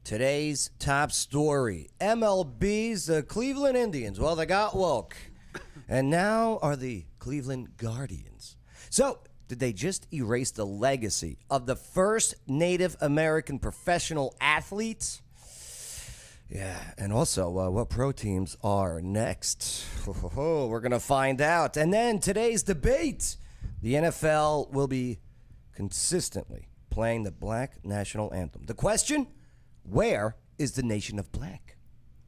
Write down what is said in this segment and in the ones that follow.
Today's top story. MLB's the Cleveland Indians. Well, they got woke. And now are the Cleveland Guardians. So, did they just erase the legacy of the first Native American professional athletes? Yeah, and also what pro teams are next. We're going to find out. And then today's debate. The NFL will be consistently playing the Black National Anthem. The question? Where is the nation of black?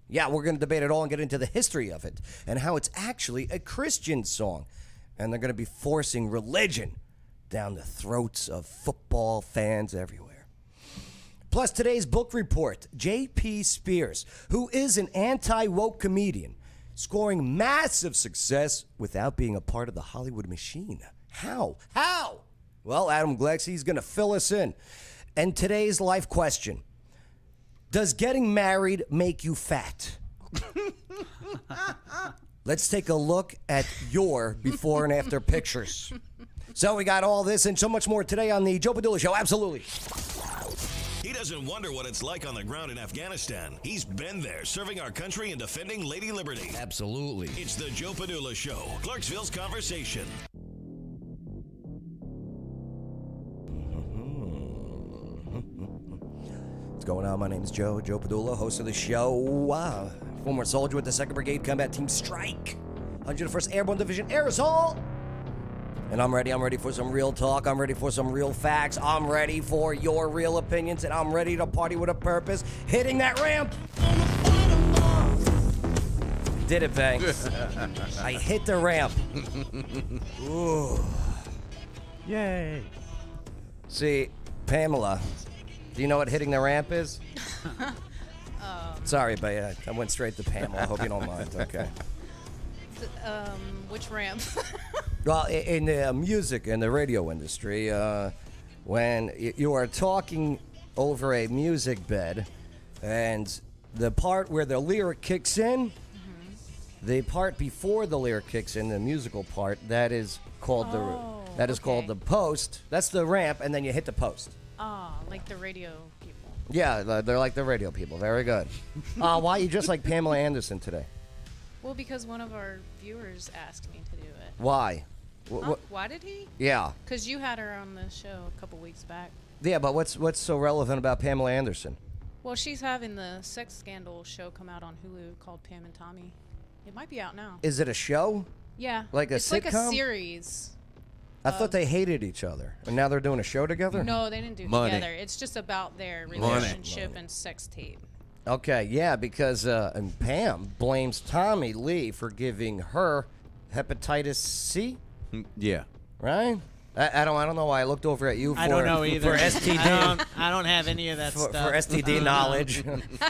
Yeah, we're going to debate it all and get into the history of it and how it's actually a Christian song. And they're going to be forcing religion down the throats of football fans everywhere. Plus, today's book report, J.P. Spears, who is an anti-woke comedian, scoring massive success without being a part of the Hollywood machine. How? How? Well, Adam Glexy is going to fill us in. And today's life question. Does getting married make you fat? Let's take a look at your before and after pictures. So we got all this and so much more today on the Joe Padula Show. Absolutely. He doesn't wonder what it's like on the ground in Afghanistan. He's been there, serving our country and defending Lady Liberty. Absolutely. It's the Joe Padula Show, Clarksville's Conversation. What's going on? My name is Joe Padula, host of the show. Former soldier with the 2nd Brigade Combat Team Strike, 101st Airborne Division Air Assault. And I'm ready for some real talk. I'm ready for some real facts. I'm ready for your real opinions. And I'm ready to party with a purpose. Hitting that ramp. Did it, Banks. I hit the ramp. Ooh. Yay. See, Pamela, do you know what hitting the ramp is? Sorry, but I went straight to Pamela. I hope you don't mind. Okay. Which ramp? Well, in the music and the radio industry, when you are talking over a music bed, and the part where the lyric kicks in, the part before the lyric kicks in, the musical part, that is called called the post. That's the ramp, and then you hit the post. Oh, like the radio people. Yeah, they're like the radio people. Very good. Why are you just like Pamela Anderson today? Well, because one of our viewers asked me to do it. Why? Why did he? Yeah. Because you had her on the show a couple weeks back. Yeah, but what's so relevant about Pamela Anderson? Well, she's having the sex scandal show come out on Hulu called Pam and Tommy. It might be out now. Is it a show? Yeah. Like a it's sitcom? Like a series. I thought they hated each other, and now they're doing a show together? No, they didn't do it together. It's just about their relationship and sex tape. Okay, yeah, because and Pam blames Tommy Lee for giving her hepatitis C. Yeah. Right? I don't know why I looked over at you for I don't know either. for STD. I don't have any of that for stuff. For STD knowledge.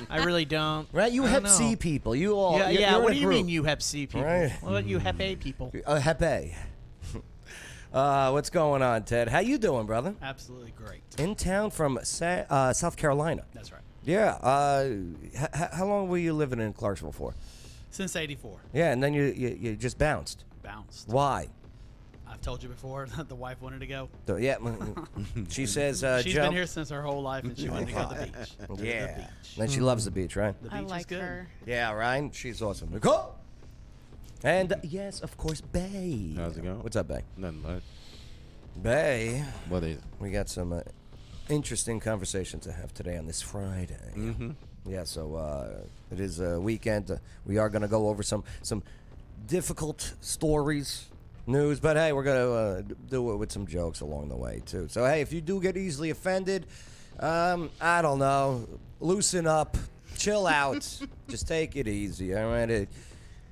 I really don't. Right? You Hep C people. You all. Yeah, you're what in do a you group. mean you Hep C people? Right. What about you Hep A people? Hep A. What's going on, Ted? How you doing, brother? Absolutely great. In town from South Carolina. That's right. Yeah. How long were you living in Clarksville for? Since '84. Yeah, and then you just bounced. Bounced. Why? I've told you before that the wife wanted to go. Yeah, she says She's jump. been here since her whole life, and she wanted to go to the beach. Yeah, The beach. and she loves the beach, right? The I beach like is good. her. Yeah, Ryan, she's awesome. Nicole, and yes, of course, Bay. How's it going? What's up, Bay? Nothing much. Bay, What is it? we got some interesting conversations to have today on this Friday. Mm-hmm. Yeah, so it is a weekend. We are going to go over some difficult stories, news, but hey, we're going to do it with some jokes along the way, too. So, hey, if you do get easily offended, I don't know, loosen up, chill out, just take it easy, all right?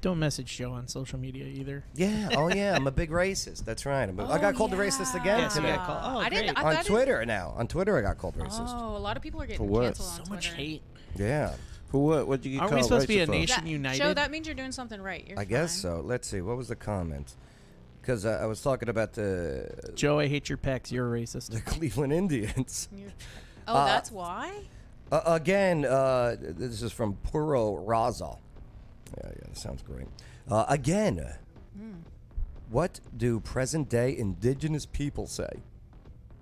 Don't message Joe on social media either. Yeah, oh yeah, I'm a big racist. That's right. I got called a racist again Yes, you today. got called. Oh, I didn't. great. I On thought Twitter now. On Twitter, I got called racist. Oh, a lot of people are getting For what? canceled on So much Twitter. hate. Yeah, For what? What'd you get Aren't called we supposed to be a racist for? nation united? Joe, that means you're doing something right. You're I guess fine. so. Let's see. What was the comment? Because I was talking about the Joe, I hate your pecs. You're a racist. Cleveland Indians. That's why? Again, this is from Puro Raza. Yeah, that sounds great. Again, what do present-day indigenous people say?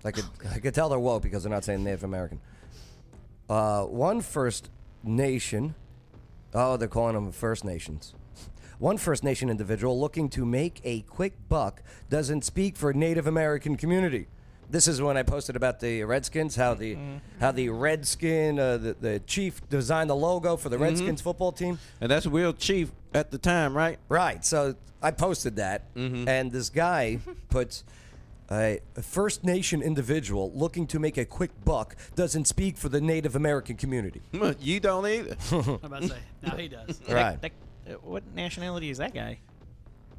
I could tell they're woke because they're not saying Native American. one First Nation. Oh, they're calling them First Nations. One First Nation individual looking to make a quick buck doesn't speak for Native American community. This is when I posted about the Redskins, how the Redskin, the chief designed the logo for the Redskins football team. And that's Will Chief at the time, right? Right. So I posted that, and this guy puts a First Nation individual looking to make a quick buck doesn't speak for the Native American community. You don't either. I'm about to say. Now he does. Right. What nationality is that guy?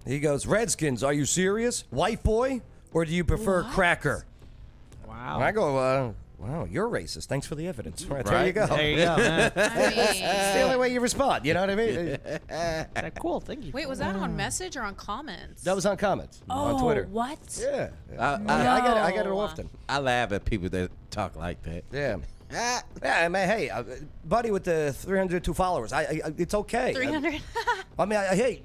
He goes, Redskins, are you serious? White boy? Or do you prefer cracker? Wow. And I go, wow, you're racist. Thanks for the evidence. Right, there you Right. go. There you go. man. That's the only way you respond. You know what I mean? Is that cool? Thank you. Wait, was that on message or on comments? That was on comments on Twitter. What? Yeah. I I get it often. I laugh at people that talk like that. Yeah. Yeah, man. Hey, buddy, with the 302 followers, it's okay. 300. I mean, hey,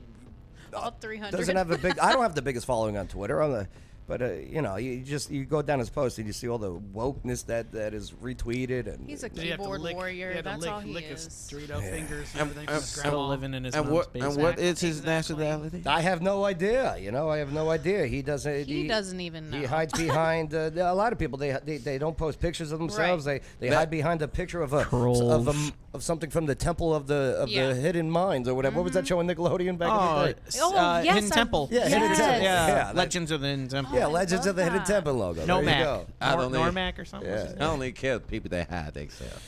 All 300. doesn't have a big. I don't have the biggest following on Twitter. But you know, you go down his post and you see all the wokeness that is retweeted and. He's a Did he have to keyboard lick, warrior. he had to That's lick, all he lick his is. Dorito fingers and everything from his Still grandma. living in his And mom's what basement. is his Exactly. nationality? I have no idea. You know, I have no idea. He doesn't. He doesn't even know. He hides behind a lot of people. They don't post pictures of themselves. Right. They hide behind a picture of Trolls. of something from the Temple of the Yeah. Hidden Minds or whatever. What was that show on Nickelodeon back in the day? Oh, yes, Hidden Temple. Yeah, Hidden Yes. Temple. Yeah, Yeah, that- Legends of the Hidden Temple. Yeah, I Legends love of the Hidden that. Temple logo. There you Normac. go. I don't know. Normac or something? Yeah. What's his I only kill people that hide themselves.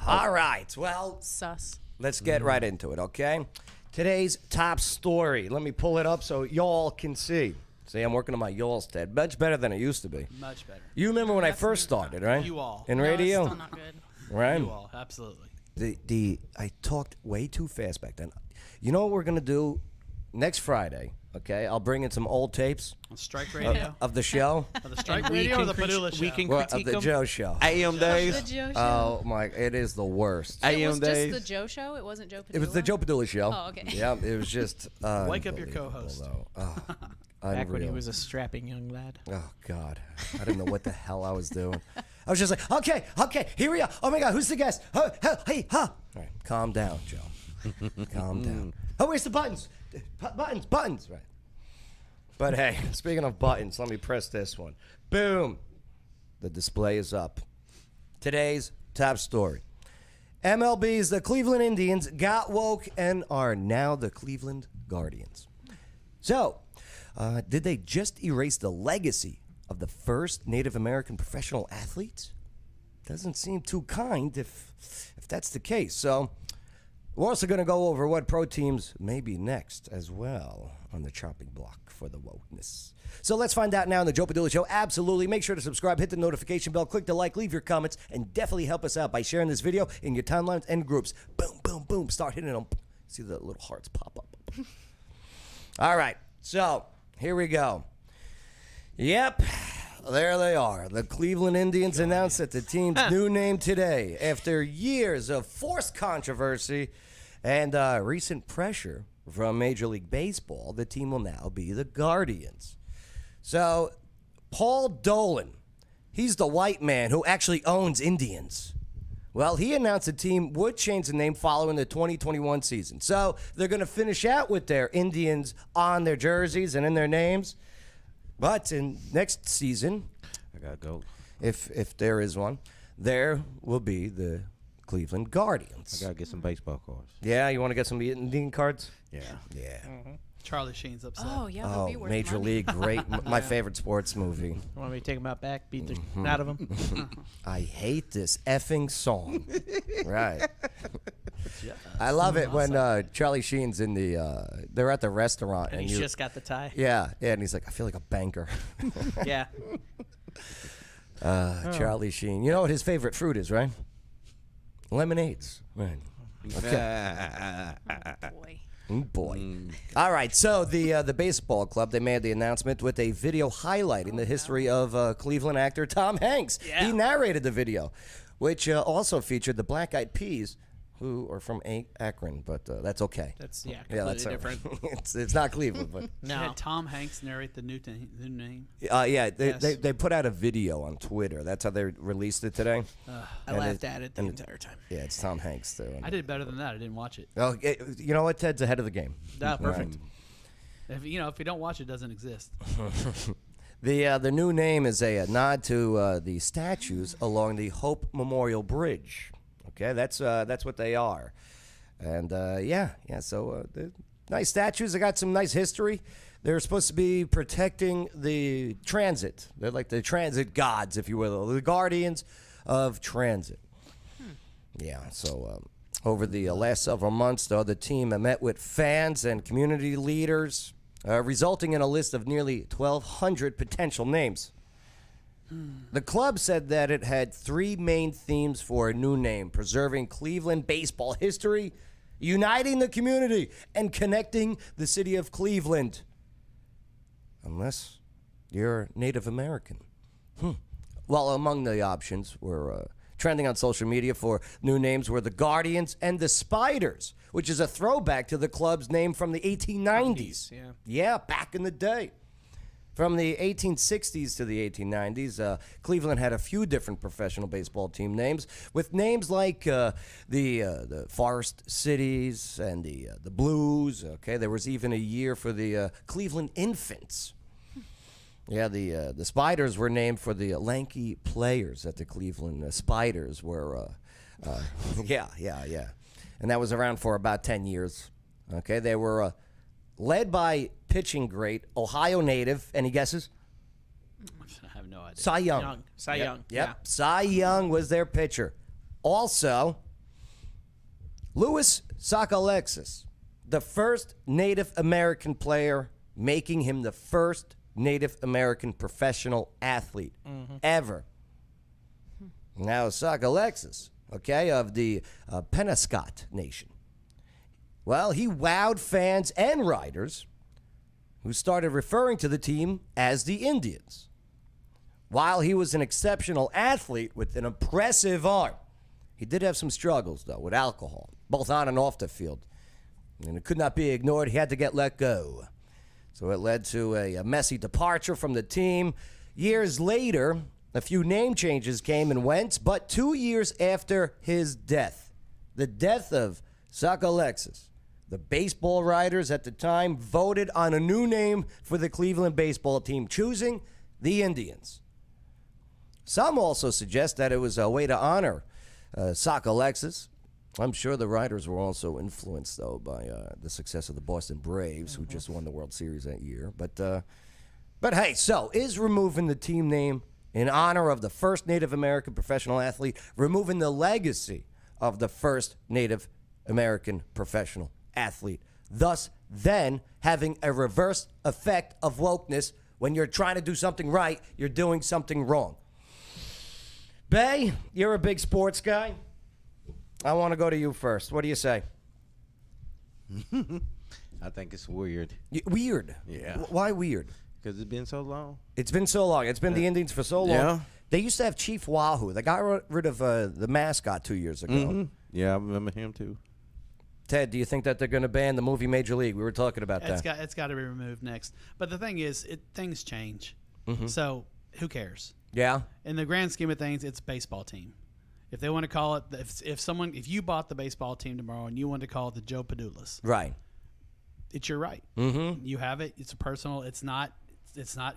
All right. Well, Sus. let's get right into it, okay? Today's top story. Let me pull it up so y'all can see. See, I'm working on my y'all's, Ted. Much better than it used to be. Much better. You remember when I That's first new. started, right? You all. In No, it's radio? still not good. Right? You all, absolutely. I talked way too fast back then. You know what we're going to do next Friday, okay? I'll bring in some old tapes On Strike Radio. of the show. Of the Strike And we Radio or can the crit- Padula Show? we can Well, of critique the 'em. Joe show. AM The days. Joe Show. Oh, my, it is the worst. it AM was just days. the Joe Show. It wasn't Joe Padula. It was the Joe Padula show. Oh, okay. Yeah, it was just Wake up your unbelievable, co-host. though. Oh, Back when he unreal. was a strapping young lad. Oh God, I didn't know what the hell I was doing. I was just like, okay, here we are. Oh my God, who's the guest? Hey, huh? All right, calm down, Joe. Calm down. Oh, where's the buttons? Buttons. Right. But hey, speaking of buttons, let me press this one. Boom. The display is up. Today's top story. MLB's the Cleveland Indians got woke and are now the Cleveland Guardians. So, did they just erase the legacy of the first Native American professional athletes? Doesn't seem too kind if that's the case. So, we're also going to go over what pro teams may be next as well on the chopping block for the wokeness. So let's find out now on the Joe Padula Show. Absolutely. Make sure to subscribe, hit the notification bell, click the like, leave your comments, and definitely help us out by sharing this video in your timelines and groups. Boom, boom, boom. Start hitting them. See the little hearts pop up. All right. So here we go. Yep. There they are. The Cleveland Indians announced that the team's new name today after years of forced controversy and recent pressure from Major League Baseball. The team will now be the Guardians. So, Paul Dolan, he's the white man who actually owns Indians. Well, he announced the team would change the name following the 2021 season. So, they're going to finish out with their Indians on their jerseys and in their names. But in next season, I gotta go. if there is one, there will be the Cleveland I Guardians. gotta get some baseball cards. Yeah, you want to get some Indian cards? Yeah. Yeah. Charlie Sheen's upset. Oh, yeah. That'd Oh, be worth Major money. League, great. My favorite sports movie. You want me to take him out back, beat the out of him? I hate this effing song. Right. I love it when Charlie Sheen's in they're at the restaurant. And he's just got the tie. Yeah, and he's like, I feel like a banker. Yeah. Charlie Sheen. You know what his favorite fruit is, right? Lemonades. Right. Boy. Boy. All right, so the baseball club, they made the announcement with a video highlighting the history of Cleveland actor Tom Hanks. Yeah. He narrated the video, which also featured the Black Eyed Peas who are from Akron, but that's okay. That's Yeah, completely that's different. it's not Cleveland, but No. No. Had Tom Hanks narrate the new name. yeah, Yes. they put out a video on Twitter. That's how they released it today. I And laughed at it the and- entire time. Yeah, it's Tom Hanks too. I did better than that. I didn't watch it. Oh, you know what? Ted's ahead of the game. Ah, perfect. If you don't watch it, it doesn't exist. The new name is a nod to the statues along the Hope Memorial Bridge. Okay, that's what they are, and yeah. So they're nice statues. They got some nice history. They're supposed to be protecting the transit. They're like the transit gods, if you will, the guardians of transit. Yeah. So over the last several months, though, the team met with fans and community leaders, resulting in a list of nearly 1,200 potential names. The club said that it had three main themes for a new name: preserving Cleveland baseball history, uniting the community, and connecting the city of Cleveland. Unless you're Native American. Well, among the options were trending on social media for new names were the Guardians and the Spiders, which is a throwback to the club's name from the 1890s. Yeah. Yeah, back in the day. From the 1860s to the 1890s, Cleveland had a few different professional baseball team names, with names like the Forest Cities and the Blues. Okay, there was even a year for the Cleveland Infants. Yeah, the Spiders were named for the lanky players that the Cleveland Spiders were. Yeah, and that was around for about 10 years. Okay, they were led by pitching great Ohio native. Any guesses? I have no idea. Cy Young. Cy Young. Yep. Yeah. Cy Young was their pitcher. Also, Louis Sockalexis, the first Native American player, making him the first Native American professional athlete ever. Now, Sockalexis, okay, of the Penobscot Nation. Well, he wowed fans and riders who started referring to the team as the Indians. While he was an exceptional athlete with an impressive arm, he did have some struggles, though, with alcohol, both on and off the field. And it could not be ignored. He had to get let go. So it led to a messy departure from the team. Years later, a few name changes came and went, but 2 years after his death, the death of Sockalexis, the baseball writers at the time voted on a new name for the Cleveland baseball team, choosing the Indians. Some also suggest that it was a way to honor Sockalexis. I'm sure the writers were also influenced, though, by the success of the Boston Braves, who just won the World Series that year. But hey, so is removing the team name in honor of the first Native American professional athlete removing the legacy of the first Native American professional athlete, thus then having a reverse effect of wokeness? When you're trying to do something right, you're doing something wrong. Bay, you're a big sports guy. I want to go to you first. What do you say? I think it's weird Weird. Yeah. Why weird? because it's been so long. It's been so long. It's been the Indians for so long. Yeah. They used to have Chief Wahoo. They got rid of the mascot 2 years ago. Yeah, I remember him too. Ted, do you think that they're going to ban the movie Major League? We were talking about that. It's got to be removed next. But the thing is, things change. So who cares? Yeah. In the grand scheme of things, it's a baseball team. If they want to call it, if you bought the baseball team tomorrow and you want to call it the Joe Padulas, Right. it's your right. You have it. It's a personal. It's not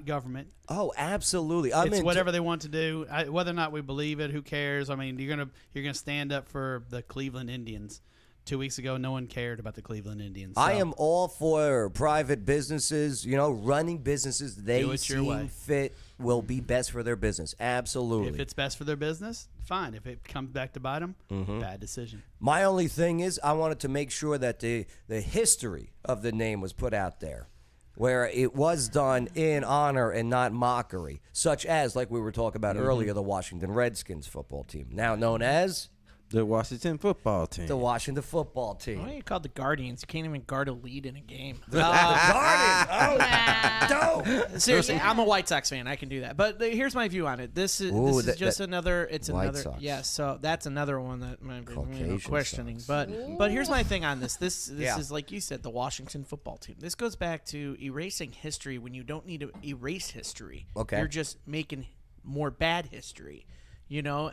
government. Oh, absolutely. It's whatever they want to do. Whether or not we believe it, who cares? I mean, you're gonna stand up for the Cleveland Indians. 2 weeks ago, no one cared about the Cleveland Indians. I So, am all for private businesses, running businesses they Do it your seem way. fit will be best for their business. Absolutely. if it's best for their business, fine. If it comes back to bite them, bad decision. My only thing is I wanted to make sure that the history of the name was put out there, where it was done in honor and not mockery, such as, like we were talking about earlier, the Washington Redskins football team, now known as The Washington football team. The Washington football Why team. are you called the Guardians? You can't even guard a lead in a game. Seriously, I'm a White Sox fan. I can do that. But here's my view on it. This is just another. It's White another. Sox. Yes. So that's another one that might be Caucasian questioning. Sox. But here's my thing on this. This Yeah. is like you said, the Washington football team. This goes back to erasing history when you don't need to erase history. Okay. You're just making more bad history. You know,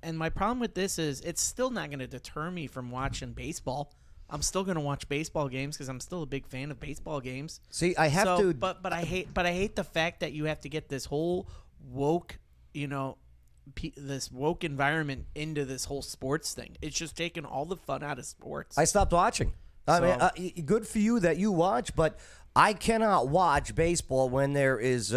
and my problem with this is it's still not going to deter me from watching baseball. I'm still going to watch baseball games because I'm still a big fan of baseball games. See, I have to. But I hate the fact that you have to get this whole woke, this woke environment into this whole sports thing. It's just taking all the fun out of sports. I stopped watching. I mean, good for you that you watch, but I cannot watch baseball when there is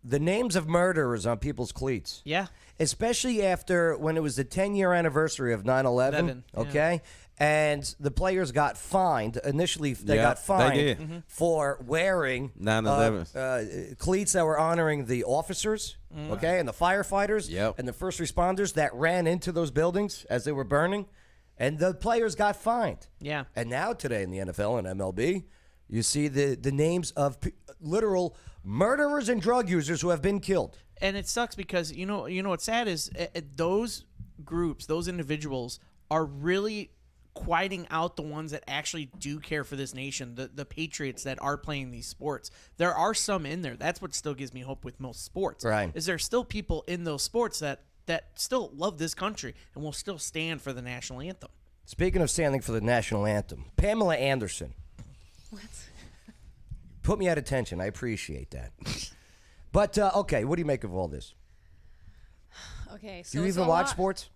the names of murderers on people's cleats. Yeah. Especially after when it was the 10-year anniversary of 9/11, okay? And the players got fined. Initially, they got fined for wearing 9/11 cleats that were honoring the officers, okay, and the firefighters and the first responders that ran into those buildings as they were burning. And the players got fined. Yeah. And now today in the NFL and MLB, you see the names of literal murderers and drug users who have been killed. And it sucks because you know what's sad is those groups, those individuals are really quieting out the ones that actually do care for this nation, the patriots that are playing these sports. There are some in there. That's what still gives me hope with most sports. Right. Is there still people in those sports that still love this country and will still stand for the national anthem. Speaking of standing for the national anthem, Pamela Anderson. What? Put me at attention. I appreciate that. But, okay, what do you make of all this? Okay, so Do you it's even a watch lot- sports?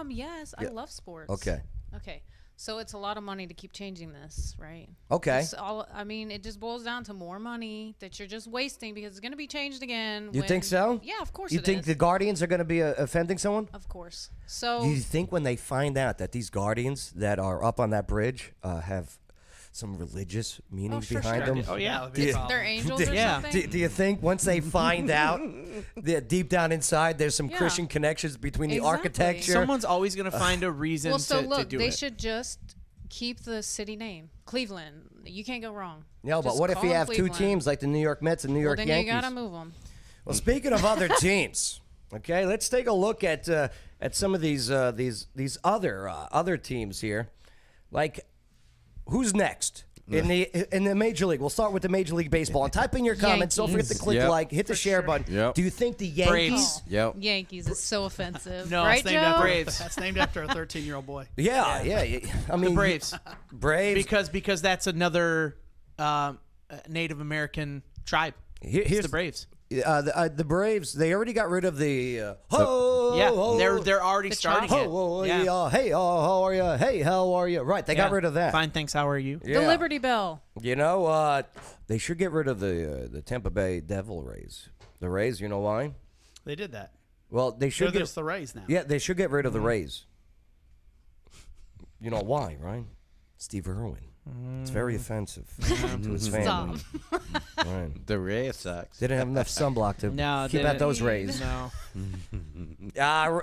Yes, I love sports. Okay. Okay. So it's a lot of money to keep changing this, right? Okay. It just boils down to more money that you're just wasting because it's going to be changed again. You think so? Yeah, of course You it think is. the Guardians are going to be offending someone? Of course. So Do you think when they find out that these Guardians that are up on that bridge have some religious meanings sure, behind sure. them? Oh yeah, Do you- they're angels or Yeah. something? Do you think once they find out that deep down inside there's some Yeah. Christian connections between the Exactly. architecture? Someone's always going to find a reason Well, so to look, do they it. should just keep the city name, Cleveland. You can't go wrong. No, but Just what if call you them have two Cleveland. teams like the New York Mets and New York Well, then Yankees? you gotta move them. Well, speaking of other teams, okay, let's take a look at some of these other teams here. Like, who's next in the Major League? We'll start with the Major League Baseball. And type in your comments. Don't forget to click Yep. like, hit the share button. Yep. Do you think the Yankees? Yep. Yankees is so offensive. No, right, it's named Joe? after Braves. That's named after a 13-year-old boy. Yeah. I mean, The Braves. Braves. because that's another Native American tribe. Here's It's the Braves. The Braves. They already got rid of the. Yeah, they're already The starting chop. it. Yeah. Hey, how are you? Hey, how are you? Right, they got Yeah. rid of that. Fine, thanks. How are you? The Liberty Bell. You know, they should get rid of the Tampa Bay Devil Rays. The Rays, you know why? They did that. Well, they They're should get. just the Rays now. Yeah, they should get rid of the Rays. You know why, right? Steve Irwin. It's very offensive to his family. Right. The Red Sox. Didn't have enough sunblock to No, keep out didn't. those Rays. No.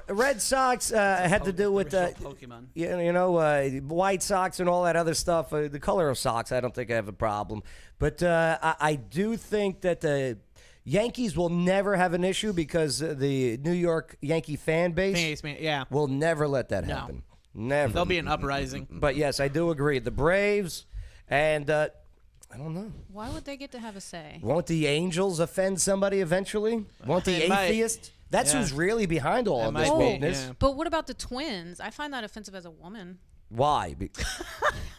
Red Sox had to do with Pokemon. White Sox and all that other stuff. The color of socks, I don't think I have a problem. But I do think that the Yankees will never have an issue because the New York Yankee fan base Yeah. will never let that No. happen. Never. There'll be an uprising. But yes, I do agree. The Braves and I don't know. Why would they get to have a say? Won't the Angels offend somebody eventually? Won't the They might. atheist? That's Yeah. who's really behind all That of this might be, wokeness. yeah. But what about the twins? I find that offensive as a woman. Why?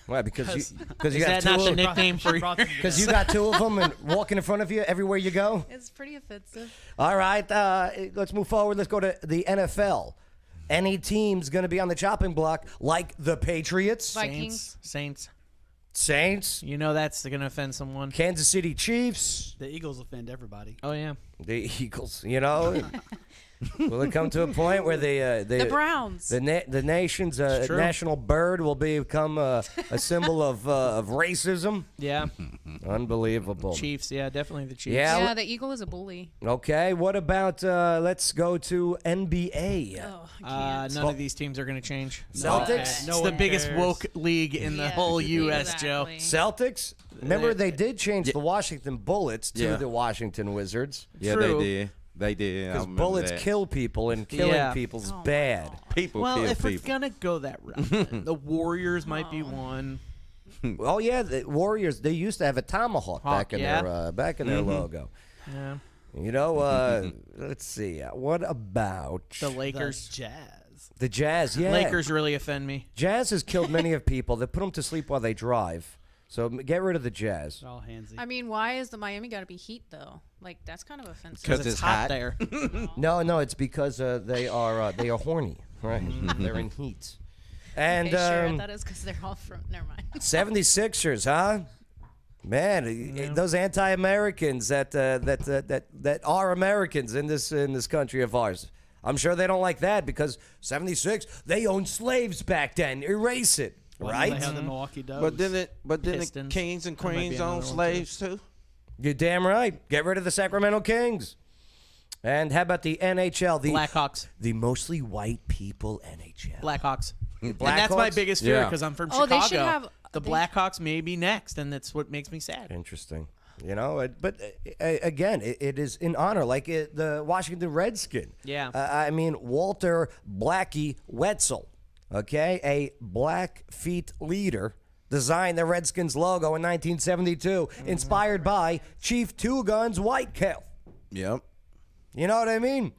Why? Because you Is have that two not the of nickname for you? because you got two of them and walking in front of you everywhere you go. It's pretty offensive. All right, let's move forward. Let's go to the NFL. Any team's going to be on the chopping block like the Patriots, Vikings. Saints. Saints, You know that's going to offend someone. Kansas City Chiefs, The Eagles offend everybody. Oh, yeah. the Eagles. You know, Will it come to a point where The Browns. the nation's true. national bird will become a symbol of racism? Yeah, Unbelievable. Chiefs. Yeah, definitely the Chiefs. Yeah. Yeah, the eagle is a bully. Okay, what about let's go to NBA. Oh, I can't. None of these teams are going to change. Celtics? It's the biggest woke league in the Yes, whole U.S., Joe. exactly. Celtics? Remember, they did change the Washington Bullets to Yeah. the Washington Wizards. Yeah, True. they did. They did. I Because remember bullets that. kill people, and killing Yeah. people's Oh my bad. God. People Well, kill if we're people. gonna go that route, the Warriors might be Oh. one. Oh yeah, the Warriors. They used to have a tomahawk back in yeah. their logo. Yeah, You know, let's see. What about the Lakers. Jazz. the Jazz? Yeah, Lakers really offend me. Jazz has killed many of people. They put them to sleep while they drive. So get rid of the Jazz. All handsy. I mean, why is the Miami got to be Heat though? Like that's kind of offensive. 'Cause It's it's hot hot. there. No, it's because they are horny. Right? They're in heat. And Okay, sure. That is because they're all from. Never mind. 76ers, huh? Man, those anti-Americans that are Americans in this country of ours. I'm sure they don't like that because 76 they owned slaves back then. Erase it, Why right? don't they have the Milwaukee Doves? But then the Pistons. kings and That might be queens another own one, too. slaves too. You're damn right. Get rid of the Sacramento Kings. And how about the NHL? The Blackhawks. the mostly white people NHL. Blackhawks. And that's my Blackhawks? biggest fear Yeah. because I'm from Oh, Chicago. they should have- the they- Blackhawks may be next, and that's what makes me sad. Interesting. You know, again, it is in honor, like the Washington Redskin. Yeah. I mean, Walter Blackie Wetzel, okay, a Blackfeet leader, designed the Redskins logo in 1972, inspired by Chief Two Guns Whitetail. Yep. You know what I mean?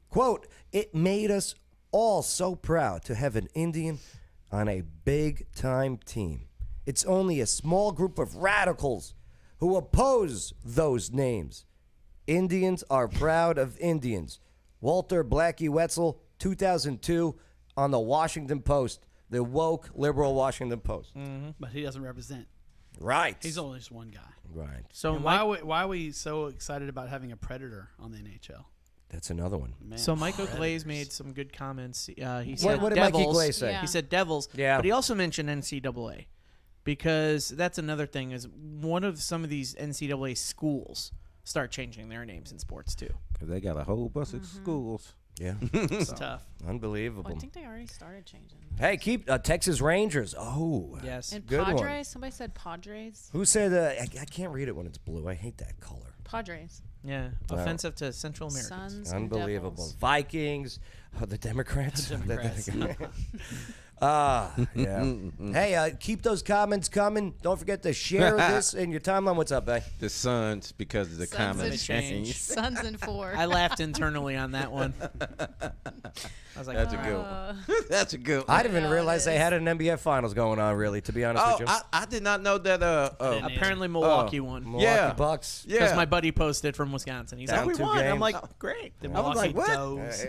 Quote, it made us all so proud to have an Indian on a big-time team. It's only a small group of radicals who oppose those names. Indians are proud of Indians. Walter Blackie Wetzel, 2002, on the Washington Post, the woke liberal Washington Post. But he doesn't represent. Right. He's only just one guy. Right. So And why are we so excited about having a predator on the NHL? That's another one. Man, So Michael Predators. Glaze made some good comments. He said What did Mikey Devils. Glaze say? Yeah. He said Devils. Yeah. But he also mentioned NCAA because that's another thing is one of some of these NCAA schools start changing their names in sports too. Because they got a whole bunch of schools. Yeah. It's tough. Unbelievable. Well, I think they already started changing. Hey, keep Texas Rangers. Oh. Yes. And Good one. Padres. Somebody said Padres. Who said I can't read it when it's blue. I hate that color. Padres. Yeah. Offensive to Central Americans. Suns. and Unbelievable. Devils. Vikings. The Democrats. Democrats. Yeah. Hey, keep those comments coming. Don't forget to share this in your timeline. What's up, eh? The Suns because of the Suns climate and change. Suns and 4. I laughed internally on that one. I was like, That's a good one. That's a good one. I didn't even Yeah, it realize they is. had an NBA Finals going on, really, to be honest Oh, with you. I did not know that. apparently Milwaukee won. Milwaukee yeah. Bucks. Because Yeah. my buddy posted from Wisconsin. He's Down like, we 2 won. I'm games. like, great. The I was Milwaukee like, what? Doves.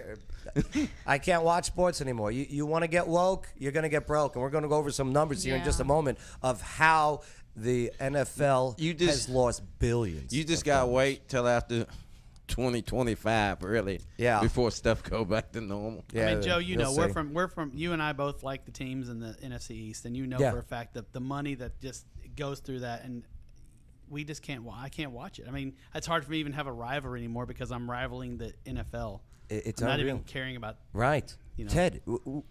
I can't watch sports anymore. You want to get woke, you're going to get broke. And we're going to go over some numbers here in just a Yeah. moment of how the NFL You just- has lost billions. You just of gotta dollars. wait till after 2025, really. Yeah. Before stuff go back to normal. Yeah, I mean, Joe, you'll we're see. from you and I both like the teams in the NFC East, and you know Yeah. for a fact that the money that just goes through that, and we just can't. I can't watch it. I mean, it's hard for me to even have a rivalry anymore because I'm rivaling the NFL. It's I'm not unreal. even caring about Right. You know. Ted,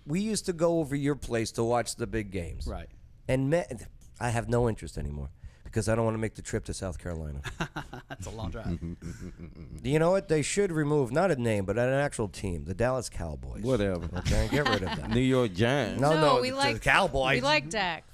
we used to go over your place to watch the big games. right. And I have no interest anymore because I don't want to make the trip to South Carolina. That's a long drive. You know what? They should remove not a name, but an actual team, the Dallas Cowboys. Whatever. Okay, get rid of that. New York Giants. No, we the like Cowboys. We like Dak.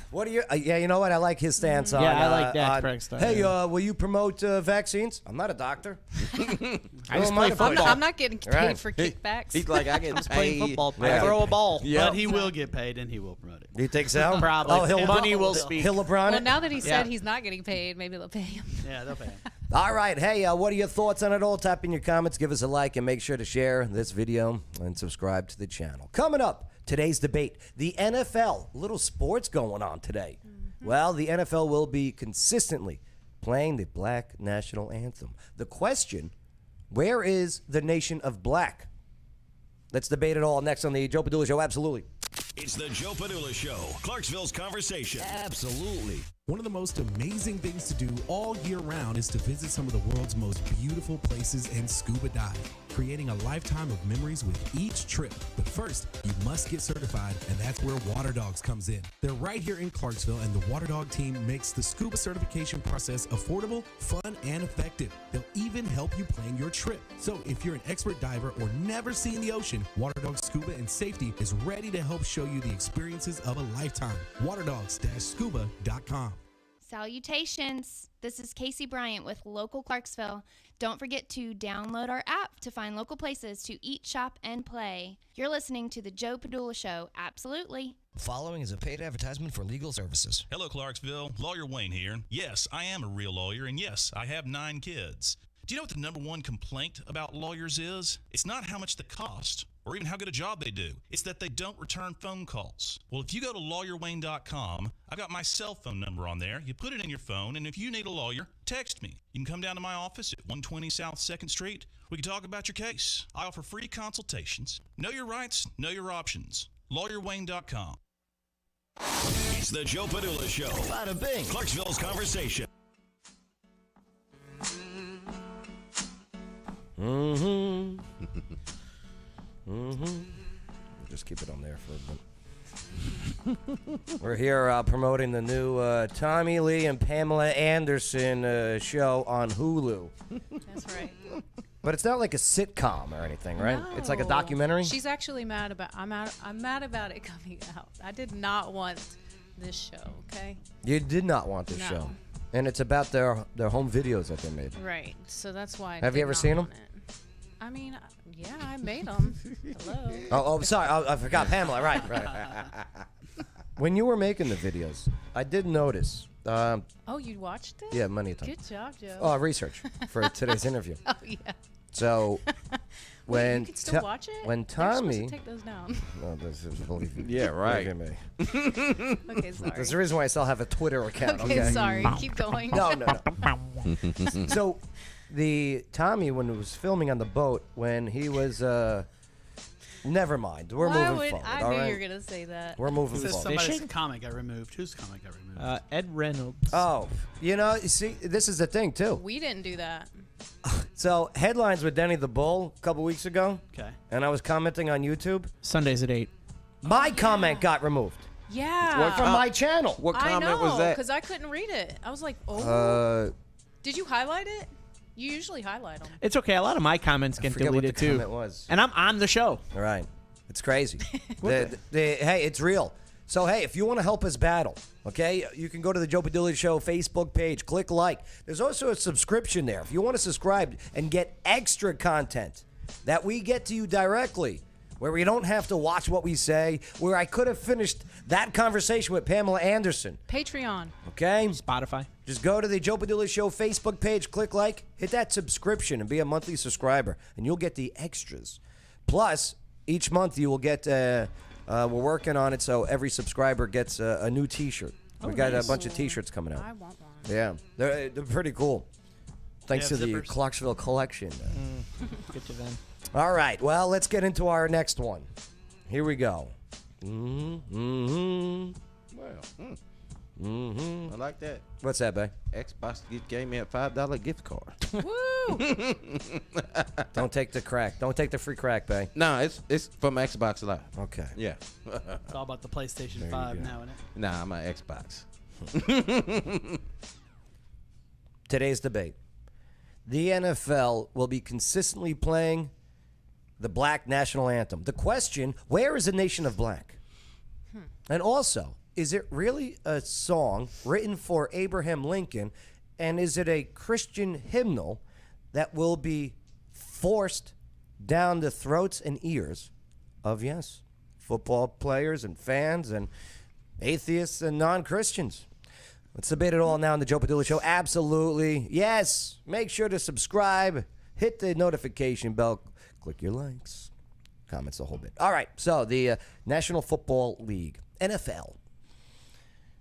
What do you? Yeah, you know what? I like his stance on. Yeah, I like Dak on, Prescott, Hey, yeah. will you promote vaccines? I'm not a doctor. I Who just am play I to put football. I'm not getting paid Right. for kickbacks. He's like, I get Just playing paid. football. Yeah. I throw a ball. Yeah. But he will get paid, and he will promote it. Do you think so? Probably. Oh, he'll Money will speak. He'll LeBron well, it? now that he said Yeah. he's not getting paid, maybe they'll pay him. Yeah, they'll pay him. All right. Hey, what are your thoughts on it all? Type in your comments, give us a like, and make sure to share this video and subscribe to the channel. Coming up, today's debate. The NFL. A little sports going on today. Well, the NFL will be consistently playing the Black National Anthem. The question, Where is the nation of black? Let's debate it all next on the Joe Padula Show. Absolutely. It's the Joe Padula Show, Clarksville's conversation. Absolutely. One of the most amazing things to do all year round is to visit some of the world's most beautiful places and scuba dive, creating a lifetime of memories with each trip. But first, you must get certified, and that's where Water Dogs comes in. They're right here in Clarksville, and the Water Dog team makes the scuba certification process affordable, fun, and effective. They'll even help you plan your trip. So if you're an expert diver or never seen the ocean, Water Dogs Scuba and Safety is ready to help show you the experiences of a lifetime. waterdogs-scuba.com. Salutations! This is Casey Bryant with Local Clarksville. Don't forget to download our app to find local places to eat, shop, and play. You're listening to the Joe Padula Show. Absolutely. Following is a paid advertisement for legal services. Hello, Clarksville. Lawyer Wayne here. Yes, I am a real lawyer, and yes, I have 9 kids. Do you know what the number one complaint about lawyers is? It's not how much they cost or even how good a job they do. It's that they don't return phone calls. Well, if you go to lawyerwayne.com, I've got my cell phone number on there. You put it in your phone, and if you need a lawyer, text me. You can come down to my office at 120 South 2nd Street. We can talk about your case. I offer free consultations. Know your rights, know your options. lawyerwayne.com. It's the Joe Padula Show. Bada bing. Clarksville's conversation. Mm-hmm. Just keep it on there for a bit. We're here promoting the new Tommy Lee and Pamela Anderson show on Hulu. That's right. But it's not like a sitcom or anything, right? No. It's like a documentary. She's actually mad about. I'm mad about it coming out. I did not want this show. Okay. You did not want this No. show, and it's about their home videos that they made. Right. So that's why. Have you ever seen them? I mean, yeah, I made them. Hello. Oh, sorry, I forgot Pamela. Right. When you were making the videos, I did notice. Oh, you watched it? Yeah, many times. Good job, Joe. Oh, research for today's interview. Oh yeah. So when you can still watch it. when They're supposed Tommy, to take those down. no, this is believe me. Yeah, right. Believe me. Okay, sorry. There's the reason why I still have a Twitter account. Okay, sorry. Keep going. No. So the Tommy, when he was filming on the boat, when he was never mind. We're Why moving would forward. I all knew right? you were gonna say that. We're moving It says forward. somebody's comic got removed. Whose comic got removed? Ed Reynolds. Oh, you see, this is the thing too. We didn't do that. So headlines with Denny the Bull a couple weeks ago, Okay. and I was commenting on YouTube. Sundays at 8. My comment got removed Yeah. from my channel. What I comment know, was that? because I couldn't read it. I was like, oh. Did you highlight it? You usually highlight them. It's okay. A lot of my comments I get forget what deleted the too. comment was. And I'm on the show. All right. It's crazy. Hey, it's real. So, hey, if you want to help us battle, okay, you can go to the Joe Padula Show Facebook page, click like. There's also a subscription there. If you want to subscribe and get extra content that we get to you directly, where we don't have to watch what we say, where I could have finished that conversation with Pamela Anderson, Patreon. okay? Spotify. Just go to the Joe Padula Show Facebook page, click like, hit that subscription, and be a monthly subscriber, and you'll get the extras. Plus, each month you will get, we're working on it, so every subscriber gets a new T-shirt. We got a bunch of T-shirts coming out. I want one. Yeah, they're pretty cool. Thanks to Yeah, the zippers. Clarksville collection. Good to them. All right, well, let's get into our next one. Here we go. I like that. What's that, babe? Xbox gave me a $5 gift card. Woo! Don't take the crack. Don't take the free crack, babe. No, it's from Xbox Live. Okay. Yeah. It's all about the PlayStation you 5 go. now, isn't it? Nah, I'm an Xbox. Today's debate. The NFL will be consistently playing the Black National Anthem. The question, where is the nation of black? And also, is it really a song written for Abraham Lincoln, and is it a Christian hymnal that will be forced down the throats and ears of, yes, football players and fans and atheists and non-Christians? Let's debate it all now on the Joe Padula Show. Absolutely. Yes. Make sure to subscribe. Hit the notification bell. Click your likes. Comments, the whole bit. All right. So the National Football League, NFL,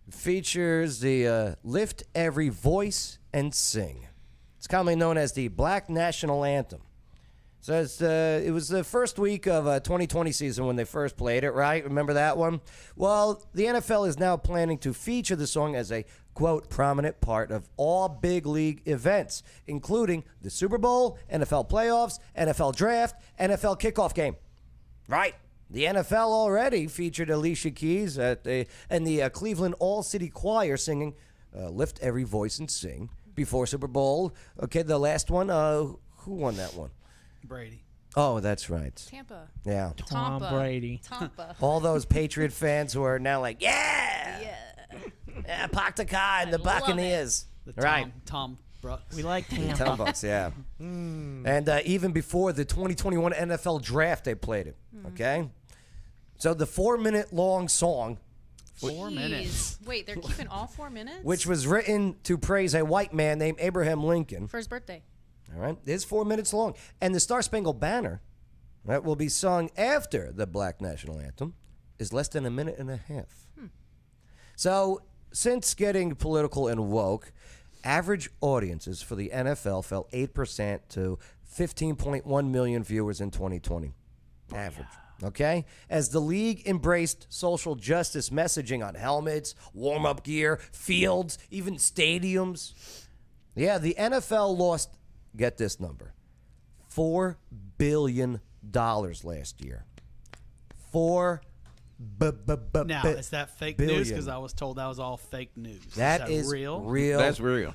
features the Lift Every Voice and Sing. It's commonly known as the Black National Anthem. Says it was the first week of 2020 season when they first played it, right? Remember that one? Well, the NFL is now planning to feature the song as a, quote, prominent part of all big league events, including the Super Bowl, NFL playoffs, NFL draft, NFL kickoff game. Right. The NFL already featured Alicia Keys and the Cleveland All-City Choir singing Lift Every Voice and Sing before Super Bowl. Okay, the last one, who won that one? Brady. Oh, that's right. Tampa. Yeah. Tom Brady. Tampa. All those Patriot fans who are now like, yeah, park the car and the love Buccaneers. Right. Tom Brooks. We like Tampa. Tom Bucks, yeah. And even before the 2021 NFL draft, they played it. Okay? So the 4-minute long song, 4 minutes. Wait, they're keeping all 4 minutes? which was written to praise a white man named Abraham Lincoln. For his birthday. All right, is 4 minutes long. And the Star Spangled Banner, that will be sung after the Black National Anthem, is less than a minute and a half. So, since getting political and woke, average audiences for the NFL fell 8% to 15.1 million viewers in 2020. Average. Okay? As the league embraced social justice messaging on helmets, warm-up gear, fields, even stadiums. Yeah, the NFL lost, get this number, $4 billion last year. Now, is that fake news? Because I was told that was all fake news. That is is real. That's real.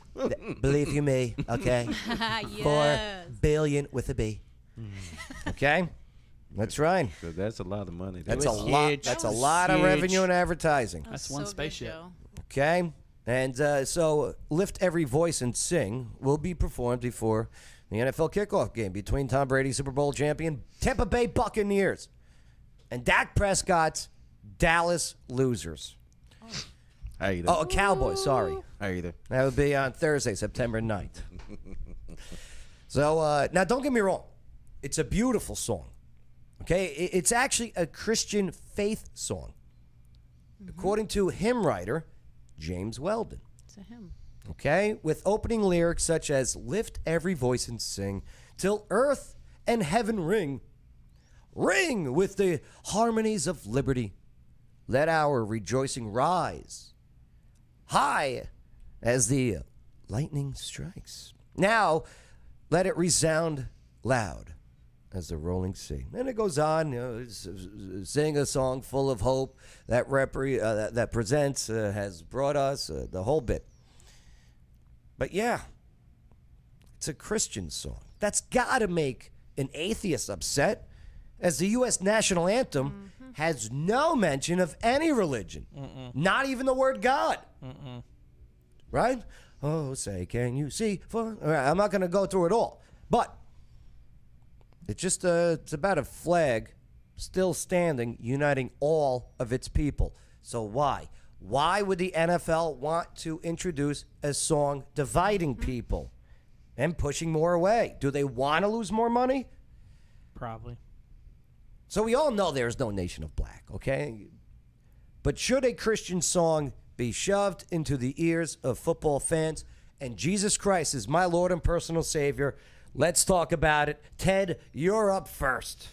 Believe you me, okay? Yes. 4 billion with a B. Okay? That's right. So that's a lot of money. That's a was lot. huge. That's That a was lot of huge. revenue and advertising. That's one So good, spaceship. Joe. Okay? And so Lift Every Voice and Sing will be performed before the NFL kickoff game between Tom Brady, Super Bowl champion, Tampa Bay Buccaneers, and Dak Prescott's Dallas Losers. Either. Oh, Cowboys, sorry. Either. That would be on Thursday, September 9th. So, now don't get me wrong. It's a beautiful song. Okay? It's actually a Christian faith song. According to hymn writer James Weldon. To him. Okay? With opening lyrics such as lift every voice and sing till earth and heaven ring. Ring with the harmonies of liberty. Let our rejoicing rise high as the lightning strikes. Now, let it resound loud as the rolling sea. And it goes on, sing a song full of hope that that presents, has brought us, the whole bit. But yeah, it's a Christian song. That's got to make an atheist upset, as the U.S. national anthem has no mention of any religion, not even the word God. Right? Oh, say, can you see? All right, I'm not going to go through it all, but it's just it's about a flag still standing, uniting all of its people. So why? Why would the NFL want to introduce a song dividing people and pushing more away? Do they want to lose more money? Probably. So we all know there's no nation of black, okay? But should a Christian song be shoved into the ears of football fans? And Jesus Christ is my Lord and personal Savior. Let's talk about it. Ted, you're up first.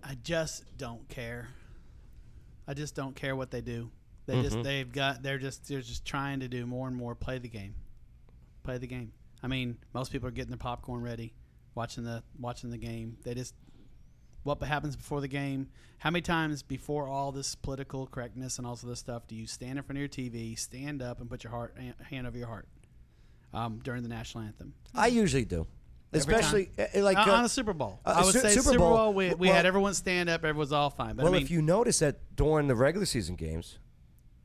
I just don't care. I just don't care what they do. They're just trying to do more and more. Play the game. Play the game. I mean, most people are getting their popcorn ready, watching the game. They just, what happens before the game? How many times before all this political correctness and all of this stuff do you stand in front of your TV, stand up, and put your hand over your heart during the national anthem? I usually do. Every Especially time. like On a Super Bowl. I would say Super Bowl, we had everyone stand up, everyone's all fine. But well, I mean, if you notice that during the regular season games,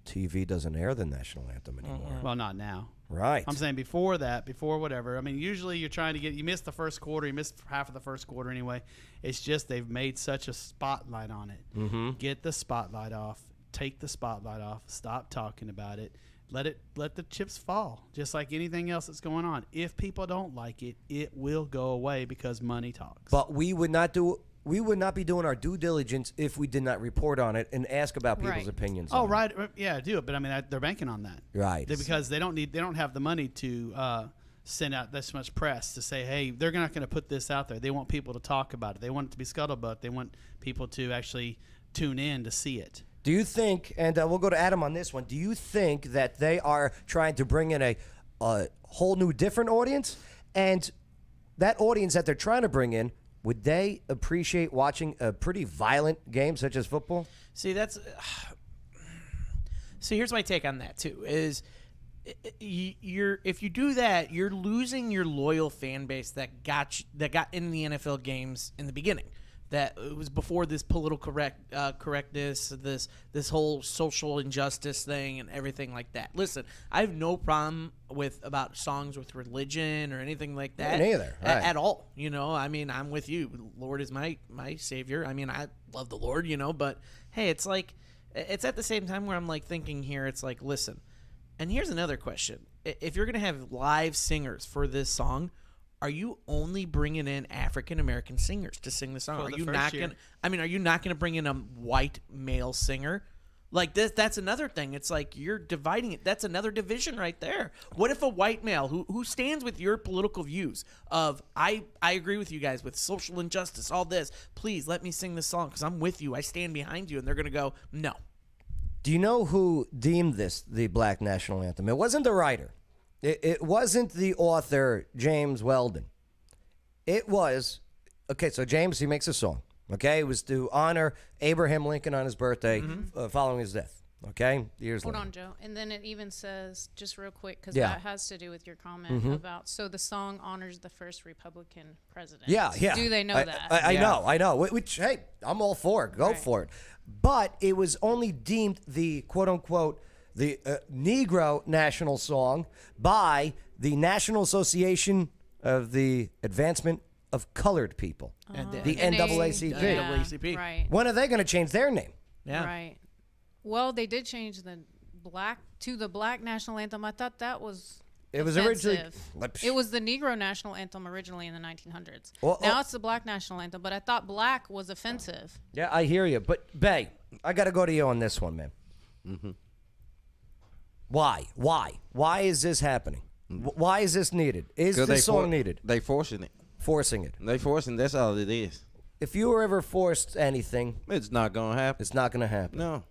TV doesn't air the national anthem anymore. well, not now. Right. I'm saying before that, before whatever. I mean, usually you're trying to you miss the first quarter, you miss half of the first quarter anyway. It's just they've made such a spotlight on it. Get the spotlight off. Take the spotlight off. Stop talking about it. Let the chips fall, just like anything else that's going on. If people don't like it, it will go away because money talks. But we would not be doing our due diligence if we did not report on it and ask about people's Right. opinions. Oh, on right, yeah, do it. But I mean, they're banking on that, Right. because they don't have the money to send out this much press to say, hey, they're not going to put this out there. They want people to talk about it. They want it to be scuttlebutt. They want people to actually tune in to see it. Do you think, and we'll go to Adam on this one, do you think that they are trying to bring in a whole new different audience? And that audience that they're trying to bring in, would they appreciate watching a pretty violent game such as football? See, here's my take on that too. Is if you do that, you're losing your loyal fan base that got in the NFL games in the beginning. That it was before this political correctness, this whole social injustice thing, and everything like that. Listen, I have no problem about songs with religion or anything like that. Me neither. Right. At all. I mean, I'm with you. Lord is my savior. I mean, I love the Lord. But hey, it's like it's at the same time where I'm like thinking here. It's like, listen, and here's another question: if you're gonna have live singers for this song, are you only bringing in African American singers to sing the song? Are you not gonna bring in a white male singer? Like this, that's another thing. It's like you're dividing it. That's another division right there. What if a white male who stands with your political views of I agree with you guys with social injustice, all this, please let me sing this song because I'm with you. I stand behind you, and they're gonna go no. Do you know who deemed this the Black National Anthem? It wasn't the writer. It wasn't the author, James Weldon. It was, okay, so James, he makes a song, okay? It was to honor Abraham Lincoln on his birthday following his death, okay? Years Hold later. on, Joe. And then it even says, just real quick, because Yeah. that has to do with your comment about, so the song honors the first Republican president. Yeah. Do they know that? I know. Which, hey, I'm all for it. Go Right. for it. But it was only deemed the quote-unquote the Negro national song by the National Association of the Advancement of Colored People, the NAACP. NAACP. Right. When are they going to change their name? Yeah. Right. Well, they did change the Black National Anthem. I thought that was It was originally. offensive. It was the Negro National Anthem originally in the 1900s. Well, now it's the Black National Anthem, but I thought black was offensive. Yeah, I hear you. But, Bay, I got to go to you on this one, man. Why? Why is this happening? Why is this needed? Is this song needed? They forcing it. Forcing it. They forcing. That's all it is. If you were ever forced anything, It's not gonna happen. it's not going to happen. No.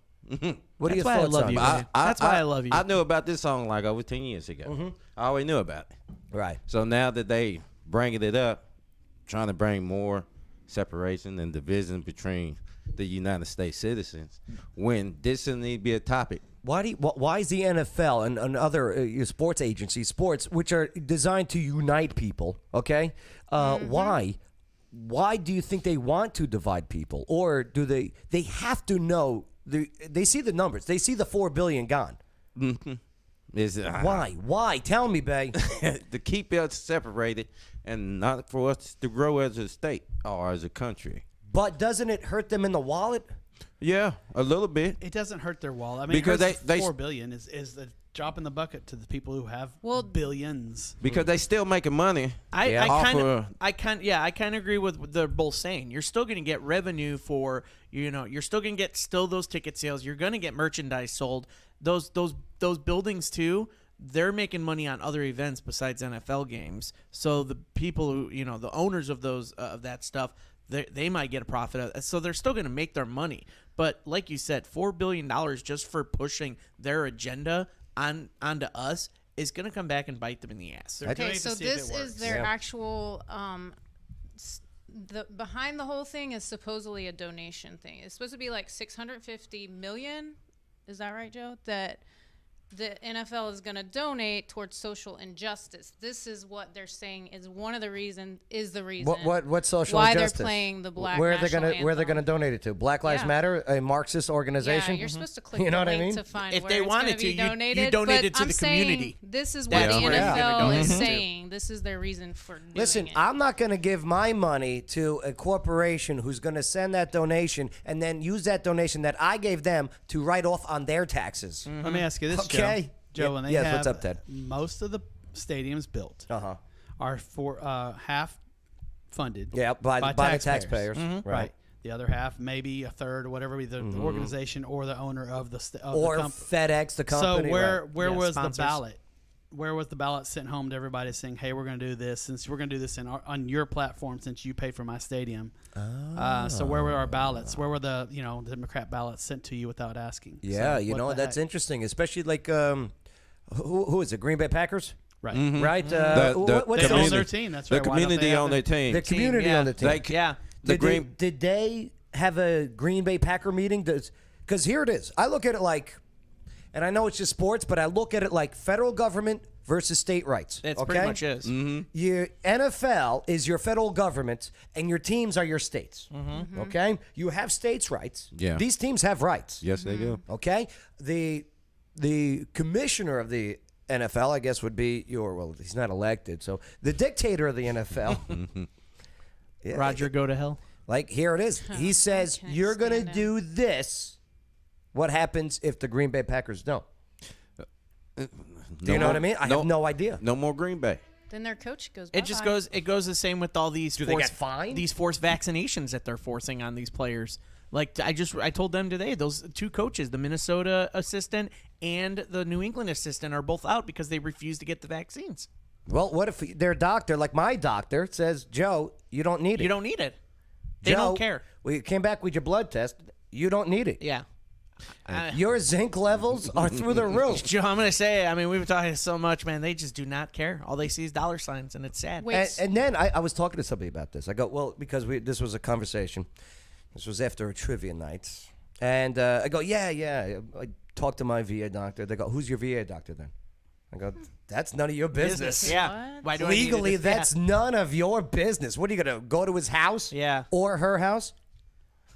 What are your why I thoughts love on you, this? man. That's why I love you. I knew about this song like over 10 years ago. I always knew about it. Right. So now that they bringing it up, trying to bring more separation and division between the United States citizens, when this doesn't need to be a topic. Why is the NFL and other sports agencies, which are designed to unite people, okay? Why do you think they want to divide people? Or do they have to know, they see the numbers, they see the 4 billion gone. Why? Tell me, Bay. To keep us separated and not for us to grow as a state or as a country. But doesn't it hurt them in the wallet? Yeah, a little bit. It doesn't hurt their wallet. I mean, Because they $4 billion is the drop in the bucket to the people who have billions. Because they still making money. I kind of agree with what they're both saying. You're still going to get revenue for, you're still going to get those ticket sales. You're going to get merchandise sold. Those buildings too, they're making money on other events besides NFL games. So the people who, the owners of those of that stuff, they might get a profit of it. So they're still going to make their money. But like you said, $4 billion just for pushing their agenda onto us is going to come back and bite them in the ass. Okay, so this is their actual the behind the whole thing is supposedly a donation thing. It's supposed to be like 650 million. Is that right, Joe? That the NFL is going to donate towards social injustice. This is what they're saying is one of the reason. What social why injustice? they're playing the Black where National they're Anthem. going to donate it to? Black Lives Matter, a Marxist organization. Yeah, you're supposed to click You know the what I link mean? to find If where they it's wanted gonna be to, you donated. donate it but to I'm the saying community. This is what That's the where you're NFL gonna is donate to. saying. This is their reason for doing Listen, it. I'm not going to give my money to a corporation who's going to send that donation and then use that donation that I gave them to write off on their taxes. Let me ask you this, Okay. Joe, when they Yes, have what's up, Ted? most of the stadiums built Uh-huh. are for half funded by the taxpayers. Right. The other half, maybe a third or whatever, either the organization or the owner of the Or company. FedEx, the company. So where right. was sponsors. the ballot? where was the ballot sent home to everybody saying, hey, we're going to do this since we're going to do this on your platform since you paid for my stadium. So where were our ballots? Where were the Democrat ballots sent to you without asking? Yeah, So that's interesting, especially like who is it? Green Bay Packers? Right. Mm-hmm. Right? They own their team. That's right. The community on their team. The community on the team. Did they have a Green Bay Packer meeting? Because here it is. I look at it like, and I know it's just sports, but I look at it like federal government versus state rights. It's pretty much is. Mm-hmm. Your NFL is your federal government, and your teams are your states. Mm-hmm. Okay? You have states' rights. Yeah. These teams have rights. Yes, they do. Okay? The commissioner of the NFL, I guess, would be he's not elected, so the dictator of the NFL. Yeah, Roger, go to hell. Like, here it is. He says, you're going to do this. What happens if the Green Bay Packers don't? Do you know what I mean? I have no idea. No more Green Bay. Then their coach goes. It just goes. It goes the same with all these. Do they get fined? These forced vaccinations that they're forcing on these players. Like I told them today, those two coaches, the Minnesota assistant and the New England assistant, are both out because they refuse to get the vaccines. Well, what if their doctor, like my doctor, says, Joe, you don't need it. You don't need it. They Joe, don't care. We came back with your blood test. You don't need it. Yeah. Your zinc levels are through the roof. Joe, I'm going to say, I mean, we've been talking so much, man. They just do not care. All they see is dollar signs, and it's sad. And then I was talking to somebody about this. I go, well, because this was a conversation. This was after a trivia night. And I go, yeah. I talked to my VA doctor. They go, who's your VA doctor then? I go, that's none of your business. Yeah. Why do Legally, I need that's none of your business. What are you going to go to his house? Yeah. Or her house?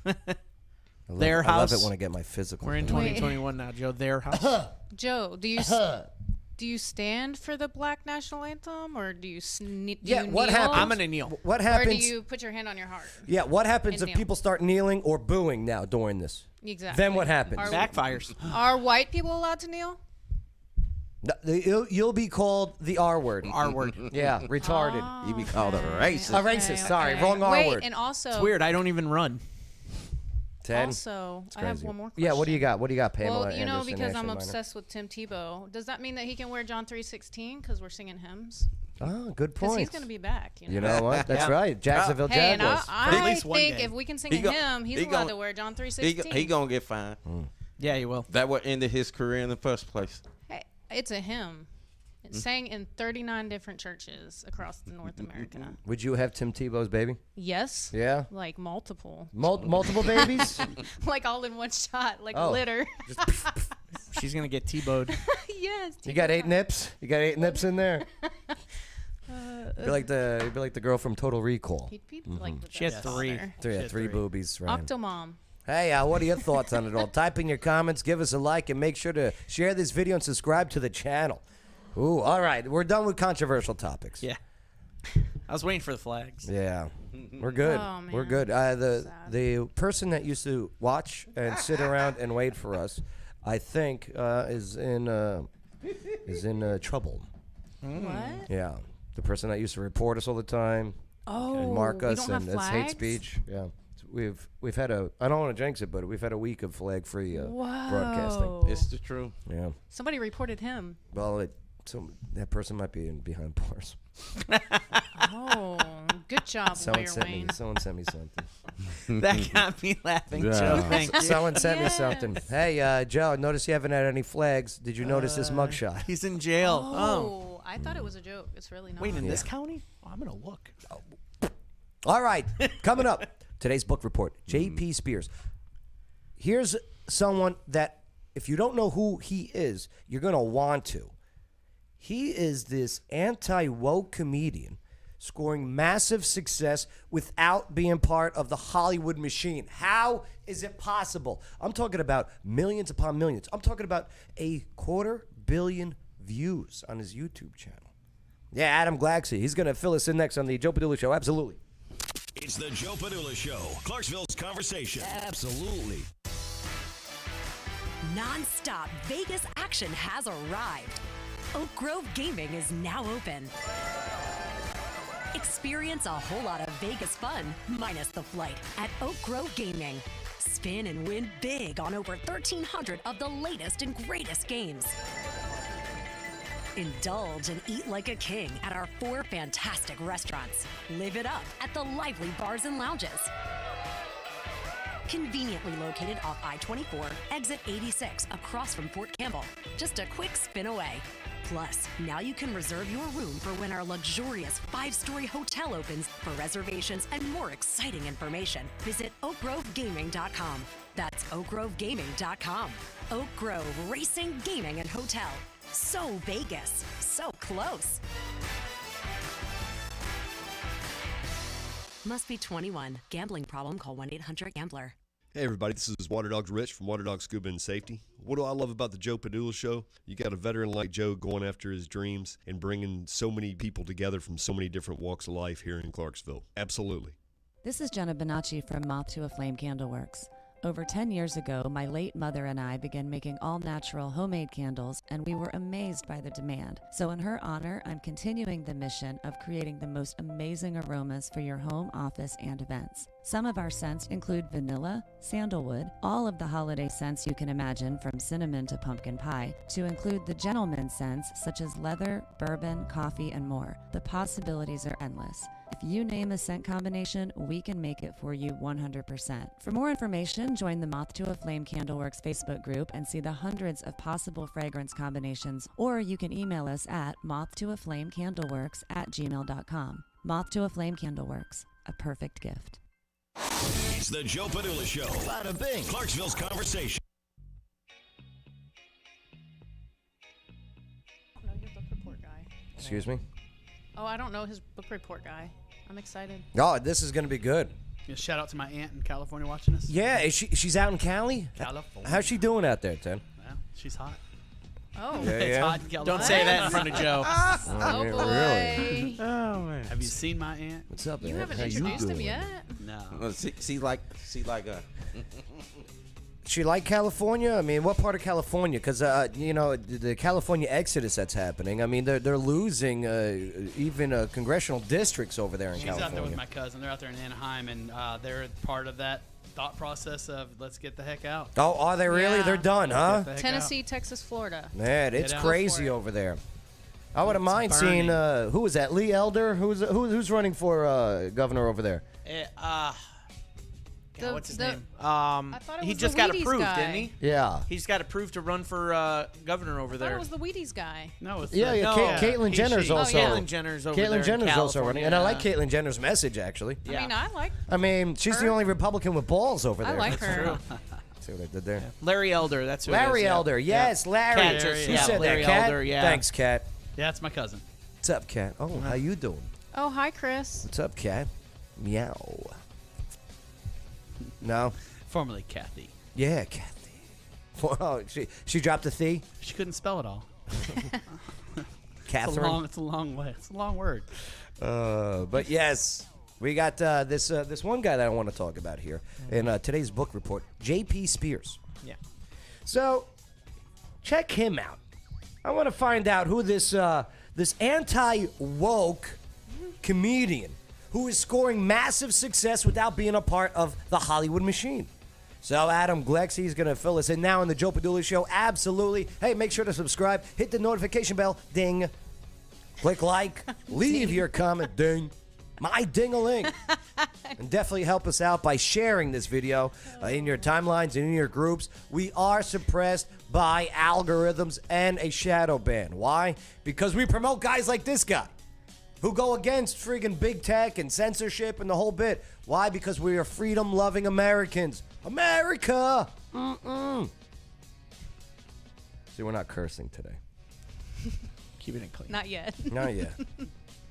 Their I love house. it when I get my physical. We're in 2021 now, Joe. Their house. Joe, do you stand for the Black National Anthem, or do you what kneel? happens? I'm going to kneel. What Or happens? do you put your hand on your heart? Yeah, what happens And if kneel. people start kneeling or booing now during this? Exactly. Then what happens? Backfires. Are white people allowed to kneel? No, you'll be called the R word. R word. Yeah, retarded. You be called a racist. A racist, sorry, wrong R Wait, word. and also It's weird. I don't even run. Also, I have one more question. Yeah, what do you got? What do you got, Pamela? Well, you know, Anderson, because Ashley I'm Minor? obsessed with Tim Tebow. Does that mean that he can wear John 3:16 because we're singing hymns? Oh, good Because point. he's going to be back. You know what? That's right. Jacksonville Hey, and Jaguars. I think if we can sing a hymn, he's allowed to wear John 3:16. He gonna get fined. Yeah, he will. That would end his career in the first place. Hey, it's a hymn. It's sang in 39 different churches across North America. Would you have Tim Tebow's baby? Yes. Yeah. Like multiple. Multiple babies? Like all in one shot, like Oh. litter. She's going to get T-bowed. Yes. You got 8 nips? You got 8 nips in there? You'd be like the girl from Total Recall. He'd be like the She has best three. father. Three boobies, right? Octomom. Hey, what are your thoughts on it all? Type in your comments, give us a like, and make sure to share this video and subscribe to the channel. Ooh, all right. We're done with controversial topics. Yeah. I was waiting for the flags. Yeah. We're good. Oh, man. We're good. The person that used to watch and sit around and wait for us, I think, is in trouble. What? Yeah. The person that used to report us all the time Oh, and mark we us don't have and that's hate flags? speech. Yeah. We've had I don't want to jinx it, but we've had a week of flag-free broadcasting. Whoa. It's the truth. Yeah. Somebody reported him. Well, that person might be behind bars. Oh, good job, Someone Lawyer sent Wayne. me something. That got me laughing, Yeah. Joe. Thank you. Someone sent me something. Hey, Joe, notice you haven't had any flags. Did you notice this mugshot? He's in jail. Oh, I thought it was a joke. It's really not. Wait, in this county? Oh, I'm going to look. All right, coming up, today's book report, J.P. Spears. Here's someone that, if you don't know who he is, you're going to want to. He is this anti-woke comedian scoring massive success without being part of the Hollywood machine. How is it possible? I'm talking about millions upon millions. I'm talking about 250 million views on his YouTube channel. Yeah, Adam Glexy. He's going to fill us in next on the Joe Padula Show. Absolutely. It's the Joe Padula Show, Clarksville's conversation. Absolutely. Non-stop Vegas action has arrived. Oak Grove Gaming is now open. Experience a whole lot of Vegas fun, minus the flight, at Oak Grove Gaming. Spin and win big on over 1,300 of the latest and greatest games. Indulge and eat like a king at our 4 fantastic restaurants. Live it up at the lively bars and lounges. Conveniently located off I-24, exit 86, across from Fort Campbell. Just a quick spin away. Plus, now you can reserve your room for when our luxurious 5-story hotel opens. For reservations and more exciting information, visit oakgrovegaming.com. That's oakgrovegaming.com. Oak Grove Racing, Gaming, and Hotel. So Vegas, so close. Must be 21. Gambling problem? Call 1-800-GAMBLER. Hey everybody, this is Water Dogs Rich from Water Dog Scuba and Safety. What do I love about the Joe Padula Show? You got a veteran like Joe going after his dreams and bringing so many people together from so many different walks of life here in Clarksville. Absolutely. This is Jenna Bonacci from Moth to a Flame Candleworks. Over 10 years ago, my late mother and I began making all-natural homemade candles, and we were amazed by the demand. So in her honor, I'm continuing the mission of creating the most amazing aromas for your home, office, and events. Some of our scents include vanilla, sandalwood, all of the holiday scents you can imagine from cinnamon to pumpkin pie, to include the gentleman scents such as leather, bourbon, coffee, and more. The possibilities are endless. If you name a scent combination, we can make it for you 100%. For more information, join the Moth to a Flame Candleworks Facebook group and see the hundreds of possible fragrance combinations, or you can email us at mothtoaflamecandleworks@gmail.com. Moth to a Flame Candleworks, a perfect gift. It's the Joe Padula Show. Bada bing. Clarksville's conversation. I don't know your book report guy. Excuse me? Oh, I don't know his book report guy. I'm excited. Oh, this is going to be good. Yeah, shout out to my aunt in California watching us. Yeah, she's out in Cali? California. How's she doing out there, Tim? Well, she's hot. Oh. Yeah, It's yeah. hot in California. Don't say that in front of Joe. Oh, yeah, boy. really? Oh man. Have you seen my aunt? What's up, You man? haven't How introduced him doing? yet? No. Well, see like She like California? I mean, what part of California? Because, you know, the California exodus that's happening. I mean, they're losing even congressional districts over there in She's out there California. with my cousin. They're out there in Anaheim, and they're part of that thought process of let's get the heck out. Oh, are they really? Yeah. They're done, huh? Get the heck Tennessee, Texas, Florida. Man, it's out. crazy Go for it. over there. I wouldn't mind seeing, burning. who is that? Lee Elder? Who's running for governor over there? God, what's his name? I thought it He was just the got Wheaties approved, guy. didn't he? Yeah. He just got approved to run for governor over I thought there. it was the Wheaties guy. No, it's Yeah, yeah. No. Caitlyn He, Jenner's she. also. Caitlyn Jenner's over there Caitlyn in Jenner's also running, and I like California. Caitlyn Jenner's message actually. Yeah. I mean, I like I mean, she's the Her? only Republican with balls over there. I like her. See what I did there? Larry Elder, that's who it Larry is, yeah. Elder, yes, Larry. Cat, just- Who yeah, said Larry that, Cat? Elder, yeah. Thanks, Cat. Yeah, it's my cousin. What's up, Cat? Oh, how you doing? Oh, hi, Chris. What's up, Cat? Meow. No? Formerly Kathy. Yeah, Kathy. Oh, she dropped a thee? She couldn't spell it all. Catherine? It's a long way. It's a long word. But yes, we got this one guy that I want to talk about here in today's book report, J.P. Spears. Yeah. So, check him out. I want to find out who this anti-woke comedian who is scoring massive success without being a part of the Hollywood machine. So Adam Glexy is going to fill us in now in the Joe Padula Show. Absolutely. Hey, make sure to subscribe. Hit the notification bell. Ding. Click like. Leave your comment. Ding. My ding-a-ling. And definitely help us out by sharing this video in your timelines and in your groups. We are suppressed by algorithms and a shadow ban. Why? Because we promote guys like this guy who go against friggin' big tech and censorship and the whole bit. Why? Because we are freedom-loving Americans. America! See, we're not cursing today. Keeping it clean. Not yet. Not yet.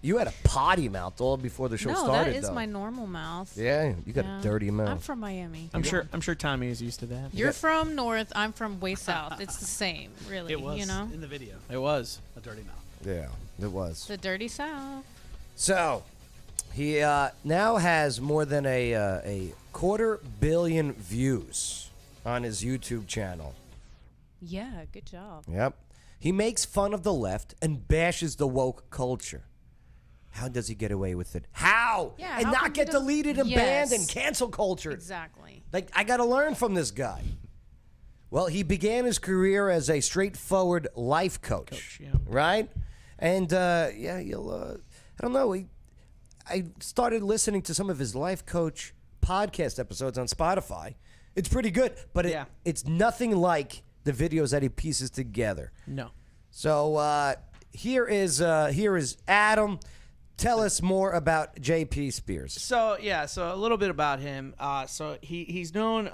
You had a potty mouth all before the show No, started, that is though. my normal mouth. Yeah, you got Yeah. a dirty mouth. I'm from Miami. I'm sure Tommy is used to that. You're from north. I'm from way south. It's the same, really. It was you know, in the video. It was. A dirty mouth. Yeah, it was. the dirty south. So, he now has more than a 250 million views on his YouTube channel. Yeah, good job. Yep. He makes fun of the left and bashes the woke culture. How does he get away with it? How? Yeah, and how not come get he doesn't- deleted and banned and Yes. cancel culture. Exactly. Like, I got to learn from this guy. Well, he began his career as a straightforward life coach, right? And I don't know. I started listening to some of his life coach podcast episodes on Spotify. It's pretty good, but it's nothing like the videos that he pieces together. No. So here is Adam. Tell us more about JP Spears. So a little bit about him. So he's known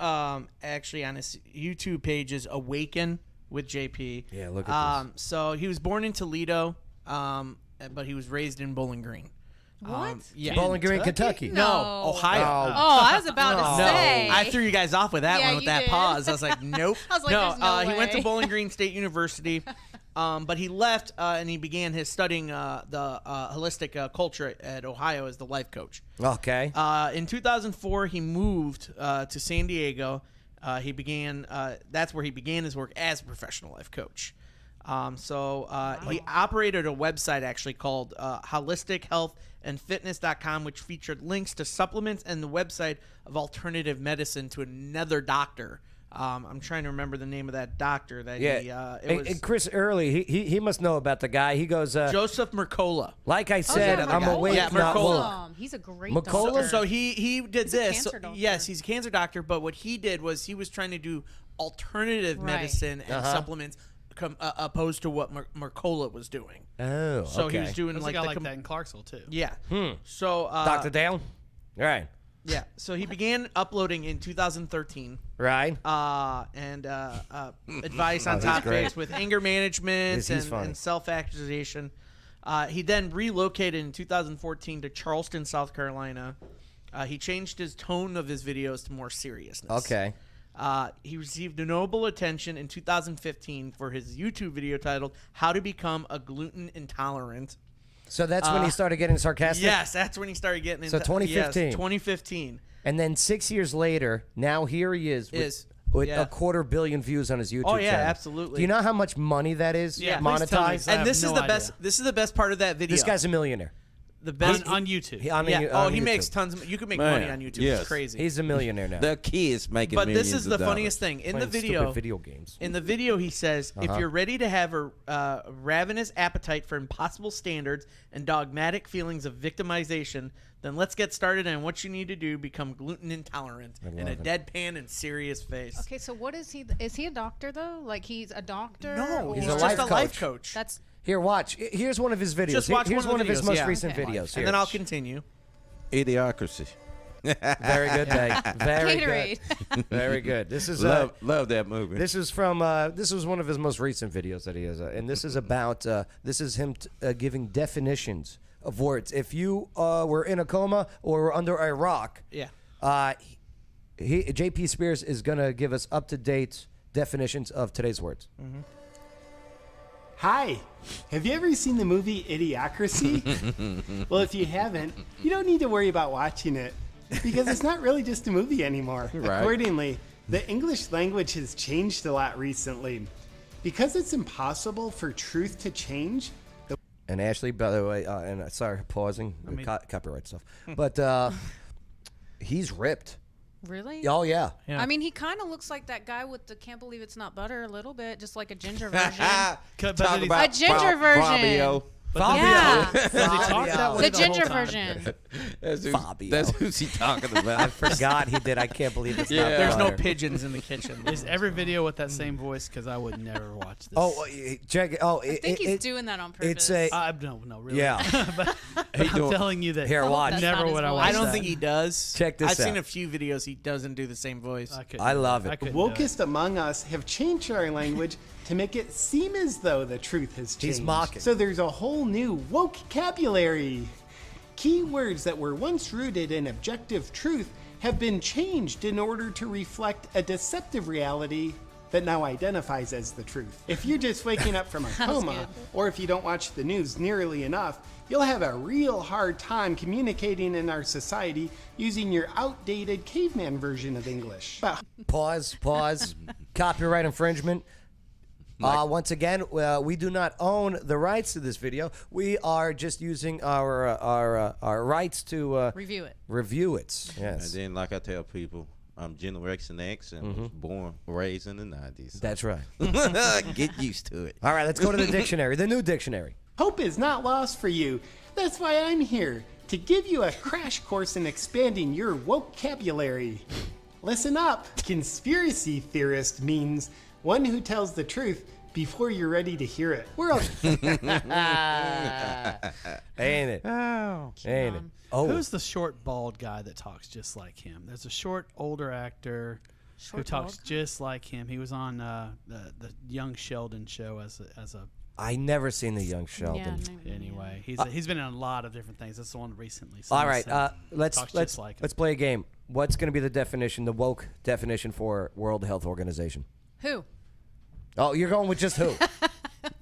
actually on his YouTube page as Awaken with JP. Yeah, look at this. So he was born in Toledo, but he was raised in Bowling Green. What? Yeah. Bowling Green, Kentucky. No, Ohio. Oh, I was about to say. I threw you guys off with that Yeah, one with you that did. pause. I was like, nope. I was like, there's no he went to way. Bowling Green State University, but he left and he began his studying the holistic culture at Ohio as the life coach. Okay. In 2004, he moved to San Diego. That's where he began his work as a professional life coach. He operated a website actually called holistichealthandfitness.com, which featured links to supplements and the website of alternative medicine to another doctor. I'm trying to remember the name of that doctor. And Chris Early, he must know about the guy. He goes, Joseph Mercola. Like I said, I'm awake, not woke. He's a great Mercola? doctor. So he did He's a this. cancer doctor. Yes, he's a cancer doctor. But what he did was he was trying to do alternative medicine and supplements, opposed to what Mercola was doing. Oh, so okay. he was doing There's like a guy like that in Clarksville too. Yeah. So Dr. Dale? Right. Yeah. So he began uploading in 2013. Right. And advice on he's topics great. with anger management He's funny. and self-accusation. He then relocated in 2014 to Charleston, South Carolina. He changed his tone of his videos to more seriousness. Okay. He received notable attention in 2015 for his YouTube video titled "How to Become a Gluten Intolerant." So that's when he started getting sarcastic? Yes, that's when he started getting So 2015. Yes, 2015. And then 6 years later, now here he is with a 250 million views on his YouTube Oh, yeah, channel. absolutely. Do you know how much money that is monetized? And this is the best. This is the best part of that video. This guy's a millionaire. The best on YouTube. He on he YouTube. makes tons. You can make Man, money on YouTube. yes. It's crazy. He's a millionaire now. The kids making But millions this is of the dollars. funniest thing in the Playing stupid video. video games. In the video, he says, "If you're ready to have a ravenous appetite for impossible standards and dogmatic feelings of victimization, then let's get started on what you need to do: become gluten intolerant." In a deadpan and serious face. Okay, so what is he? Is he a doctor though? Like he's a doctor? No, He's he's a just life a life coach. coach. That's Here, watch. Here's one of his videos. Just watch Here's one of the his videos, most yeah. recent Okay. videos. and then I'll continue. Idiocracy. Very good, Dave. Very Gatorade. good. Very good. This is Love that movie. This is from this was one of his most recent videos that he has, and this is about this is him giving definitions of words. If you were in a coma or were under a rock, JP Spears is gonna give us up to date definitions of today's words. Mm-hmm. Hi, have you ever seen the movie Idiocracy? Well, if you haven't, you don't need to worry about watching it because it's not really just a movie anymore. Right. Accordingly, the English language has changed a lot recently. Because it's impossible for truth to change. And Ashley, by the way, and sorry, pausing, copyright stuff, but he's ripped. Really? Oh yeah. I mean, he kind of looks like that guy with the "Can't Believe It's Not Butter" a little bit, just like a ginger version. Talk about a ginger version. Fabio. Yeah. Fabio. The ginger version. That's who she talking about. I forgot he did. I can't believe it's not. There's no butter. pigeons in the kitchen. Is every video with that same voice? Because I would never watch this. Oh, check it. Oh, I think he's doing that on purpose. It's a. No, really. Yeah. but I'm telling you that. Here, watch. That's Never not his would I voice. watch I don't that. think he does. Check this I've seen out. a few videos. He doesn't do the same voice. I love it. The wokest among us have changed our language to make it seem as though the truth has changed. He's mocking. So there's a whole new woke vocabulary. Key words that were once rooted in objective truth have been changed in order to reflect a deceptive reality that now identifies as the truth. If you're just waking up from a coma, good. or if you don't watch the news nearly enough, you'll have a real hard time communicating in our society using your outdated caveman version of English. Pause. Copyright infringement. Once again, we do not own the rights to this video. We are just using our rights to Review it. Review it. Yes. And then, like I tell people, I'm Generation X and was born, raised in the 90s. So. That's right. Get used to it. All right, let's go to the dictionary, the new dictionary. Hope is not lost for you. That's why I'm here, to give you a crash course in expanding your vocabulary. Listen up. Conspiracy theorist means one who tells the truth before you're ready to hear it. Ain't it? Oh. Ain't it? Oh. Who's the short, bald guy that talks just like him? There's a short, older actor who talks just like him. He was on the Young Sheldon show as a. I never seen the Young Sheldon. Anyway, he's been in a lot of different things. That's the one recently. All right, let's talks just like him. let's play a game. What's going to be the definition, the woke definition for World Health Organization? Who? Oh, you're going with just who?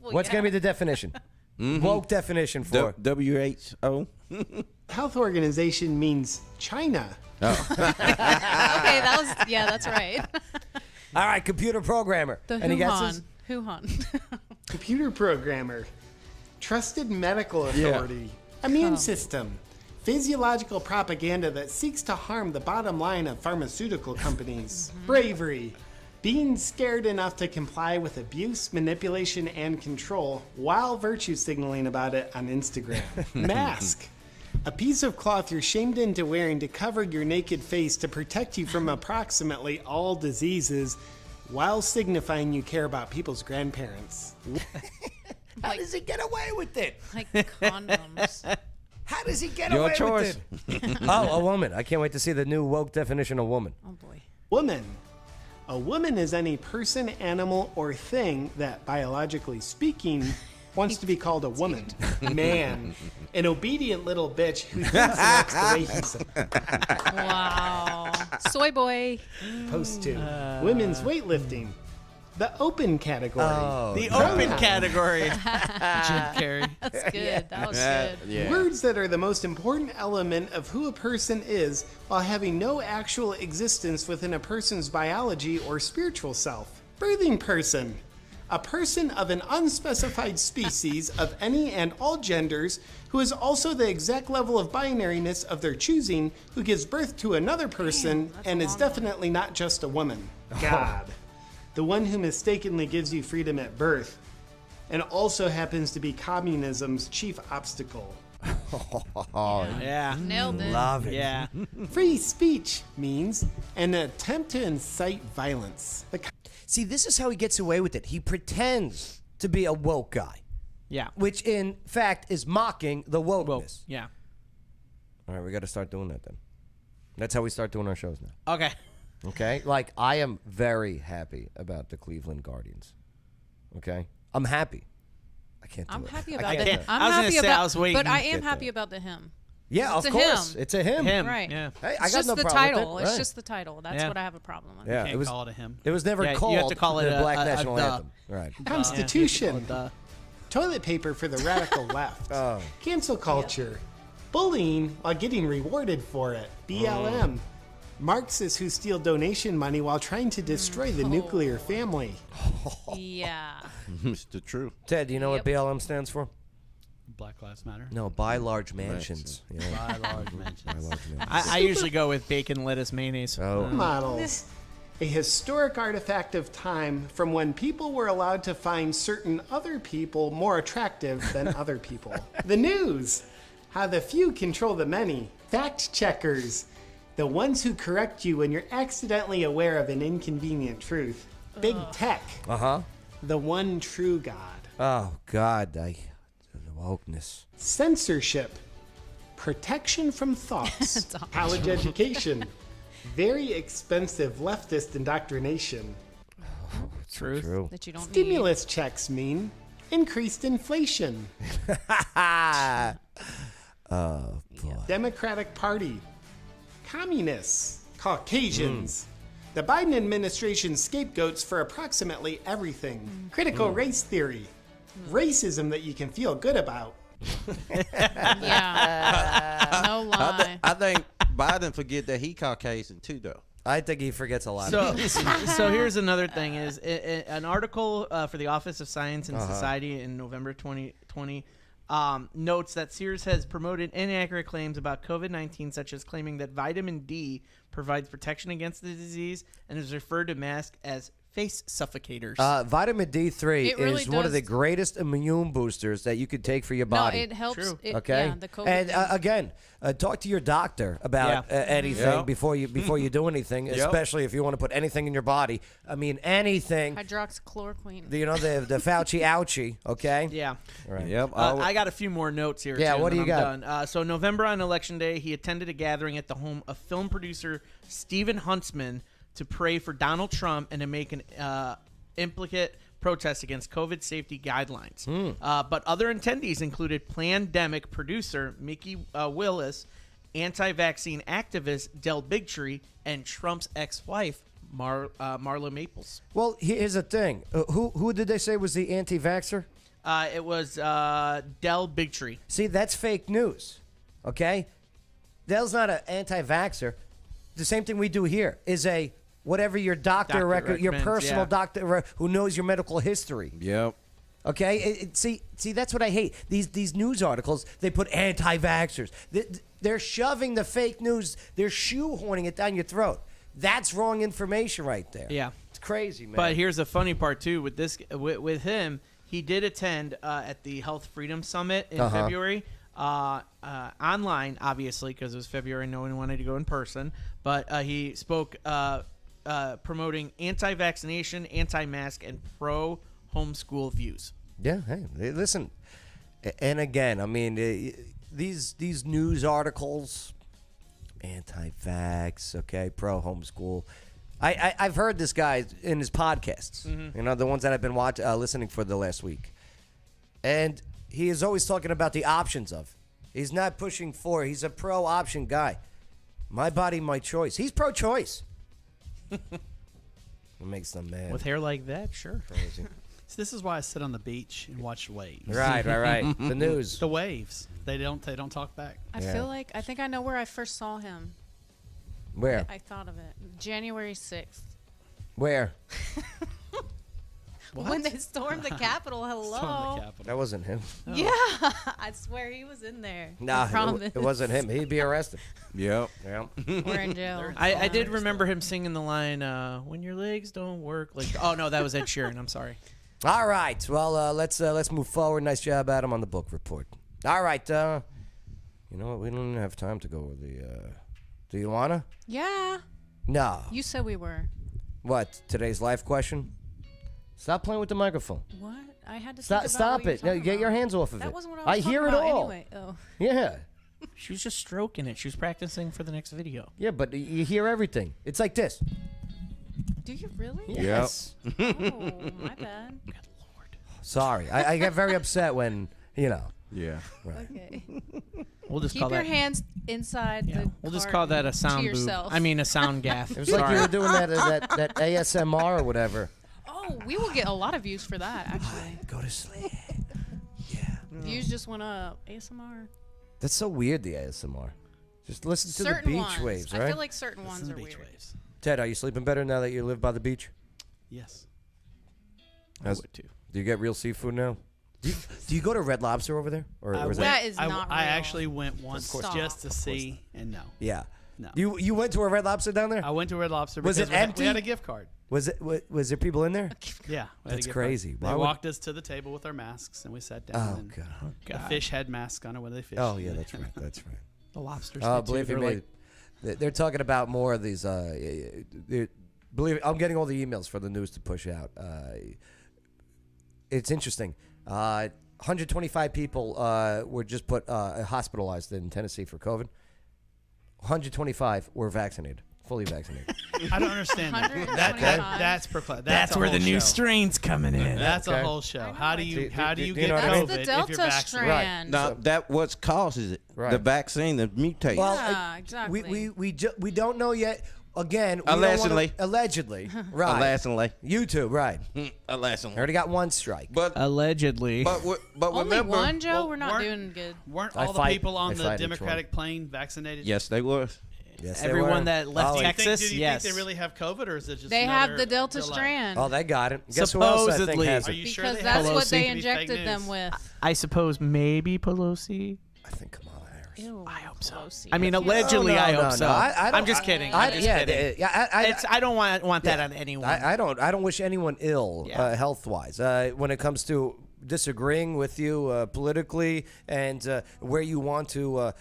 What's going to be the definition? Woke definition for WHO. Health organization means China. Oh. Okay, that's right. All right, computer programmer. The Any guesses? Wuhan. Computer programmer. Trusted medical authority. Immune system. Physiological propaganda that seeks to harm the bottom line of pharmaceutical companies. Bravery. Being scared enough to comply with abuse, manipulation, and control while virtue signaling about it on Instagram. Mask. A piece of cloth you're shamed into wearing to cover your naked face to protect you from approximately all diseases while signifying you care about people's grandparents. How does he get away with it? Like condoms. How does he get Your away choice. with it? Oh, a woman. I can't wait to see the new woke definition of woman. Oh boy. Woman. A woman is any person, animal, or thing that, biologically speaking, wants to be called a woman. Man. An obedient little bitch who thinks and acts the way he's Wow. Soy boy. supposed to. Women's weightlifting. The open category. Oh, The no. open category. Jim Carrey. That's good. That was good. Yeah. Words that are the most important element of who a person is while having no actual existence within a person's biology or spiritual self. Birthing person. A person of an unspecified species of any and all genders who is also the exact level of binariness of their choosing who gives birth to another person and is definitely not just a woman. God. The one who mistakenly gives you freedom at birth and also happens to be communism's chief obstacle. Yeah. Nailed it. Love it. Yeah. Free speech means an attempt to incite violence. See, this is how he gets away with it. He pretends to be a woke guy, Yeah. which in fact is mocking the wokeness. Yeah. All right, we got to start doing that then. That's how we start doing our shows now. Okay. Okay? Like, I am very happy about the Cleveland Guardians. Okay? I'm happy. I can't do I'm it. happy I about can't the do him. it. I'm I was gonna happy say, about, I was waiting. but I am Get happy that. about the him. Yeah, It's of a course. him. It's a him. Him. Right. Yeah. Hey, I It's got just no the problem title. with it. It's Right. just the title. That's Yeah. what I have a problem with. Yeah, Can't it was, call it a him. it was never Yeah, you called have to call it the a- Black a National duh. Anthem. Right. Constitution. Yeah. Toilet paper for the radical left. Oh. Cancel culture. Bullying while getting rewarded for it. BLM. Marxists who steal donation money while trying to destroy the nuclear family. Yeah. Mr. True. Ted, do you know what BLM stands for? Black Lives Matter. No, buy large mansions. Yeah. By large mentions. Buy large mansions. I usually go with bacon, lettuce, mayonnaise. Oh. Models. A historic artifact of time from when people were allowed to find certain other people more attractive than other people. The news. How the few control the many. Fact checkers. The ones who correct you when you're accidentally aware of an inconvenient truth. Big tech. Uh-huh. The one true God. Oh, God. The wokeness. Censorship. Protection from thoughts. College education. Very expensive leftist indoctrination. Truth. True. That you don't need. Stimulus checks mean increased inflation. Oh, boy. Democratic Party. Communists. Caucasians. The Biden administration scapegoats for approximately everything. Critical race theory. Racism that you can feel good about. Yeah. No lie. I think Biden forget that he Caucasian too, though. I think he forgets a lot. So, so here's another thing: is an article for the Office of Science and Society in November 2020 notes that Sears has promoted inaccurate claims about COVID-19, such as claiming that vitamin D provides protection against the disease and has referred to masks as face suffocators. Vitamin D3 It really is one of the does. greatest immune boosters that you could take for your body. No, it helps. True. Okay. Yeah, the COVID And thing. again, talk to your doctor about anything Yeah. before you do anything, especially if you want to put anything in your body. I mean, anything. Hydroxychloroquine. You know, the Fauci ouchie. Okay. Yeah. Right. Yep. I got a few more notes here. Yeah, too, what and do then you I'm got? Done. So November on Election Day, he attended a gathering at the home of film producer Stephen Huntsman to pray for Donald Trump and to make an implicate protest against COVID safety guidelines. But other attendees included Plandemic producer Mickey Willis, anti-vaccine activist Del Bigtree, and Trump's ex-wife Marla Maples. Well, here's the thing. Who did they say was the anti-vaxxer? It was Del Bigtree. See, that's fake news. Okay? Del's not an anti-vaxxer. The same thing we do here is a whatever your doctor your recommends, personal yeah. doctor who knows your medical history. Yep. Okay? See, that's what I hate. These news articles, they put anti-vaxxers. They're shoving the fake news. They're shoehorning it down your throat. That's wrong information right there. Yeah. It's crazy, man. But here's the funny part too with this with him. He did attend at the Health Freedom Summit in February, online, obviously, because it was February. No one wanted to go in person. But he spoke promoting anti-vaccination, anti-mask, and pro-homeschool views. Yeah, hey, listen. And again, I mean, these news articles, anti-vax, okay, pro-homeschool. I've heard this guy in his podcasts, you know, the ones that I've been listening for the last week. And he is always talking about the options of. He's not pushing for. He's a pro-option guy. My body, my choice. He's pro-choice. It makes them mad. With hair like that, sure. Crazy. So this is why I sit on the beach and watch waves. Right. The news. The waves. They don't talk back. I feel like I think I know where I first saw him. Where? I thought of it. January 6th. Where? When they stormed the Capitol. Hello. Storm the Capitol. That wasn't him. Yeah. I swear he was in there. Nah, I promise. it wasn't him. He'd be arrested. Yep. Yeah. Or in jail. I did remember him singing the line, "When your legs don't work." Like, oh no, that was Ed Sheeran. I'm sorry. All right. Well, let's move forward. Nice job, Adam, on the book report. All right. You know what? We don't have time to go over the. Do you wanna? Yeah. No. You said we were. What? Today's life question? Stop playing with the microphone. What? I had to Stop. think about Stop what you were it. No, talking get your about. hands off of That it. wasn't what I was hear it talking about all. anyway. Oh. Yeah. She was just stroking it. She was practicing for the next video. Yeah, but you hear everything. It's like this. Do you really? Yes. Oh, my bad. Sorry. I get very upset when, you know. Yeah. Right. Okay. We'll just Keep call your that. hands inside the We'll just cart call that a to sound boob. yourself. I mean, a sound gaff. It was like you were doing that ASMR or whatever. Oh, we will get a lot of views for that, actually. Go to sleep. Views just went up. ASMR. That's so weird, the ASMR. Just listen to Certain the beach ones. waves, I right? feel like certain ones are beach weird. waves. Ted, are you sleeping better now that you live by the beach? Yes. I would too. Do you get real seafood now? Do you go to Red Lobster over there? Or is That is not I real. actually went once Stop. just to see, and no. Yeah. No. You went to a Red Lobster down there? I went to Red Lobster Was because it we had- empty? we had a gift card. Was there people in there? Yeah. we had a That's gift crazy. card. Why They would- walked us to the table with our masks, and we sat down. Oh, and God. The fish had masks on it when they fished. Oh, yeah, that's right. That's right. The lobsters. Oh, did too. believe They're me, like, they're talking about more of these. Believe I'm getting all the emails for the news to push out. It's interesting. 125 people were just put hospitalized in Tennessee for COVID. 125 were vaccinated, fully vaccinated. I don't understand that. 125. That's a where the whole new show. strains coming in. That's Okay. a whole show. How do you you get know what I mean? COVID That's the if you're Delta vaccinated? strand. Now that what causes it. Right. The vaccine, the mutation. Well, Yeah, exactly. we don't know yet. Again, we Allegedly. allegedly, right? Allegedly. YouTube, right? Allegedly. Already got one strike. But Allegedly. but Only remember, one, Joe? well, We're not weren't- doing good. Weren't I all the fight- people I on the fight each Democratic plane vaccinated? yes, they was. Yes, they Everyone were. that left Do Texas, you yes. think they really have COVID, or is it just They have another the Delta delay? strand. Oh, they got it. Guess who else I think Supposedly. has Are it? you sure Because they that's have what it? they Could be fake injected them news. with. I suppose maybe Pelosi. I think Kamala Harris. Ew, I hope so. Pelosi. I mean, can't- allegedly, I hope so. I don't- I'm just kidding. I- I'm just yeah, kidding. yeah, I don't want that on anyone. I don't wish anyone ill Yeah. health wise. When it comes to disagreeing with you politically and where you want to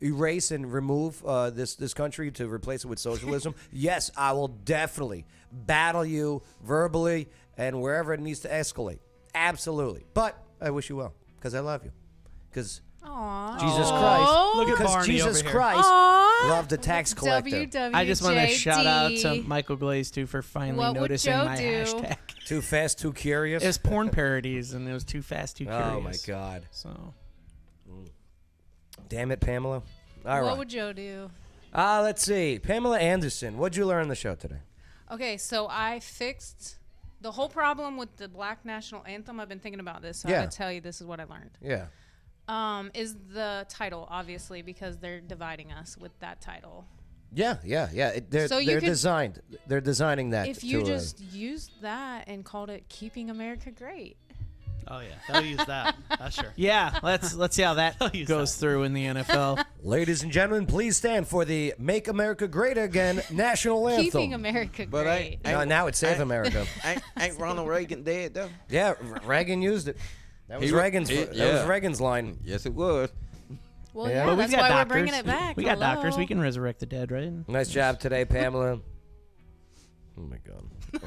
erase and remove this country to replace it with socialism, yes, I will definitely battle you verbally and wherever it needs to escalate. Absolutely. But I wish you well because I love you. Because Aw. Jesus Christ. Look at because Barney Jesus over here. Christ Aw. loved a tax collector. WWJD. I just want to shout out to Michael Glaze too for finally What would noticing Joe my do? hashtag. Too fast, too curious. It was porn parodies, and it was too fast, too curious. Oh my God. So Damn it, Pamela. All What right. would Joe do? Let's see. Pamela Anderson. What'd you learn on the show today? Okay, so I fixed the whole problem with the Black National Anthem. I've been thinking about this, so Yeah. I'm going to tell you this is what I learned. Yeah. Is the title, obviously, because they're dividing us with that title. Yeah. They're So you could- designed. They're designing that. If you to, just used that and called it Keeping America Great. Oh yeah, they'll use that. That's sure. yeah, let's see how that use goes through in the NFL. ladies and gentlemen, please stand for the "Make America Great Again" national anthem. Keeping America But Great. No, now it's Save America. Ain't Ronald Reagan dead though? Yeah, Reagan used it. That was He- Reagan's. he- That was yeah. Reagan's line. Yes, it was. Well, Yeah. yeah, But But that's we've got why doctors. we're bringing it back. We got Hello. doctors. We can resurrect the dead, right? Nice job today, Pamela. Oh my God.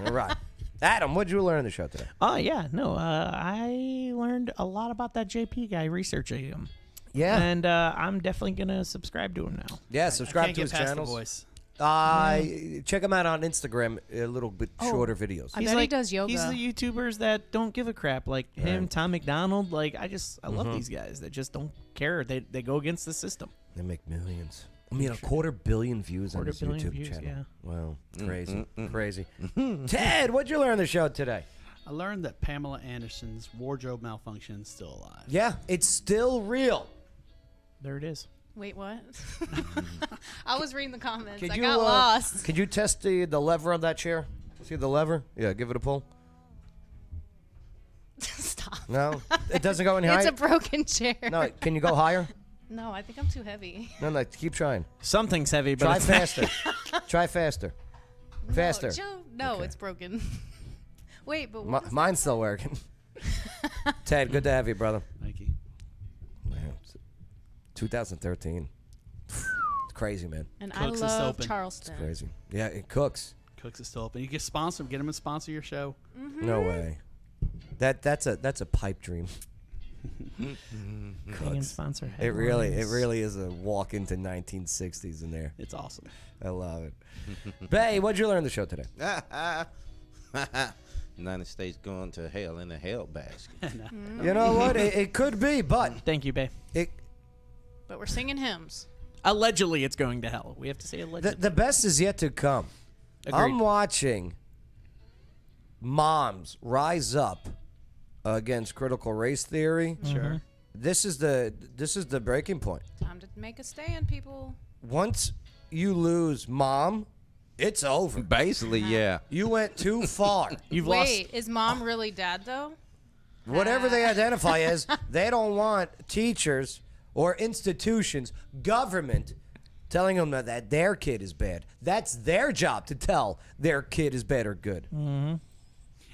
All right, Adam. What'd you learn on the show today? Oh yeah, no. I learned a lot about that JP guy researching him. Yeah. And I'm definitely gonna subscribe to him now. Yeah, I subscribe can't to get his past channels. the voice. Check him out on Instagram. A little bit shorter videos. I bet he does yoga. He's the YouTubers that don't give a crap, like him, Tom McDonald. Like I love these guys that just don't care. They go against the system. They make millions. I mean, 250 million views on his 250 YouTube million views, channel. Wow, crazy, crazy. Ted, what'd you learn on the show today? I learned that Pamela Anderson's wardrobe malfunction is still alive. Yeah, it's still real. There it is. Wait, what? I was reading the comments. Could I you, got lost. Could you test the lever on that chair? See the lever? Yeah, give it a pull. Stop. No, it doesn't go any It's higher. a broken chair. No, can you go higher? No, I think I'm too heavy. No, keep trying. Something's heavy, but Try it's faster. Try faster. Faster. No, Joe, no, Okay. it's broken. Wait, but what is Mine's still working. Ted, good to have you, brother. Thank you. Man, 2013. It's crazy, man. And Cooks I is love open. Charleston. Crazy. Yeah, it cooks. Cooks is still open. You can sponsor them. Get them to sponsor your show. No way. That's a pipe dream. Being sponsor It really headlines. is a walk into 1960s in there. It's awesome. I love it. Bay, what'd you learn on the show today? United States going to hell in a hell basket. You know what? It could be, but Thank you, Bay. But we're singing hymns. Allegedly, it's going to hell. We have to say allegedly. the best is yet to come. Agreed. I'm watching moms rise up against critical race theory. Sure. This is the breaking point. Time to make a stand, people. Once you lose mom, it's over. Basically, yeah. You went too far. You've lost. Wait, is mom really dad though? Whatever they identify as, they don't want teachers or institutions, government, telling them that their kid is bad. That's their job to tell their kid is bad or good. Mm-hmm.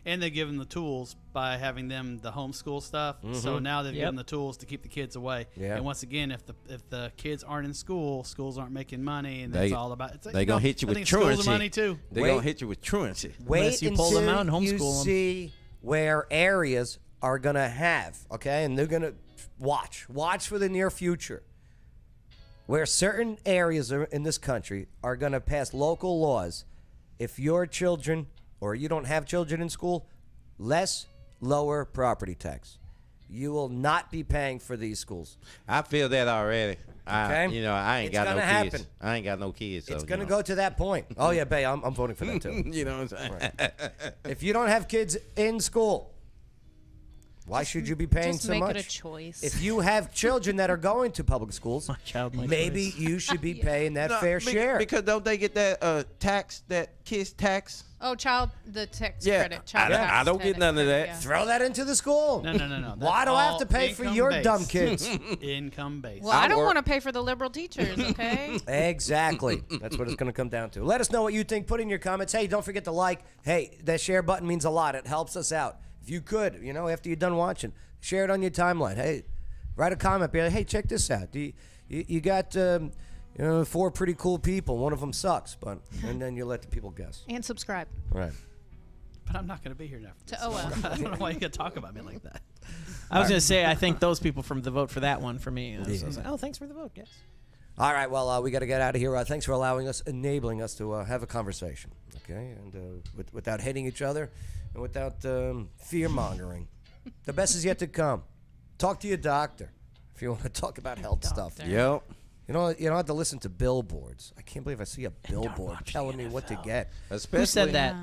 And they give them the tools by having them the homeschool stuff. So now they've given the tools to keep the kids away. Yeah. And once again, if the kids aren't in school, schools aren't making money, and They- it's all about. It's, They gonna hit you I with think schools truancy. are money too. They Wait. gonna hit you with truancy. Wait Unless you until pull them out and you homeschool 'em. see where areas are going to have, okay? And they're going to watch for the near future, where certain areas in this country are going to pass local laws. If your children or you don't have children in school, lower property tax. You will not be paying for these schools. I feel that already. Okay? I ain't It's got no gonna kids. happen. I ain't got no kids. So, It's going to you know. go to that point. Oh, yeah, babe, I'm voting for that too. You know what I'm saying? If you don't have kids in school, Why should you be paying Just so make much? it a choice. If you have children that are going to public schools, maybe choice. you should be paying that No, fair share. Because don't they get that tax, that kids tax? Oh, the tax Yeah, credit. Child I tax don't get credit, none of that. yeah. Throw that into the school. No. Why do I have to pay for your dumb kids? Income based. Well, I don't want to pay for the liberal teachers, okay? Exactly. That's what it's going to come down to. Let us know what you think. Put in your comments. Hey, don't forget to like. Hey, that share button means a lot. It helps us out. If you could, after you're done watching, share it on your timeline. Hey, write a comment. Be like, hey, check this out. You got 4 pretty cool people. One of them sucks, and then you let the people guess. And subscribe. Right. But I'm not going to be here now. To OL. I don't know why you could talk about me like that. I was going to say, I thank those people from the vote for that one for me. So I was like, thanks for the vote, yes. All right, well, we got to get out of here. Thanks for enabling us to have a conversation, okay? And without hitting each other and without fear-mongering. The best is yet to come. Talk to your doctor if you want to talk about health stuff. Yep. You don't have to listen to billboards. I can't believe I see a billboard telling me what to get. Especially, Who said that?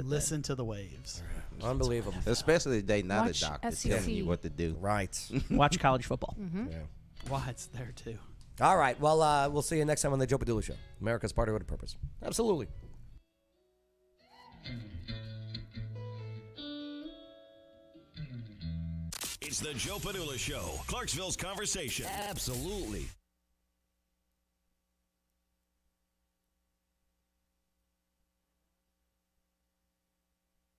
Listen to the waves. Unbelievable. Especially if they not Watch a doctor SEC. telling you what to do. Right. Watch college football. Yeah. Why it's there too. All right, well, we'll see you next time on the Joe Padula Show. America's Party with a Purpose. Absolutely. It's the Joe Padula Show, Clarksville's conversation. Absolutely.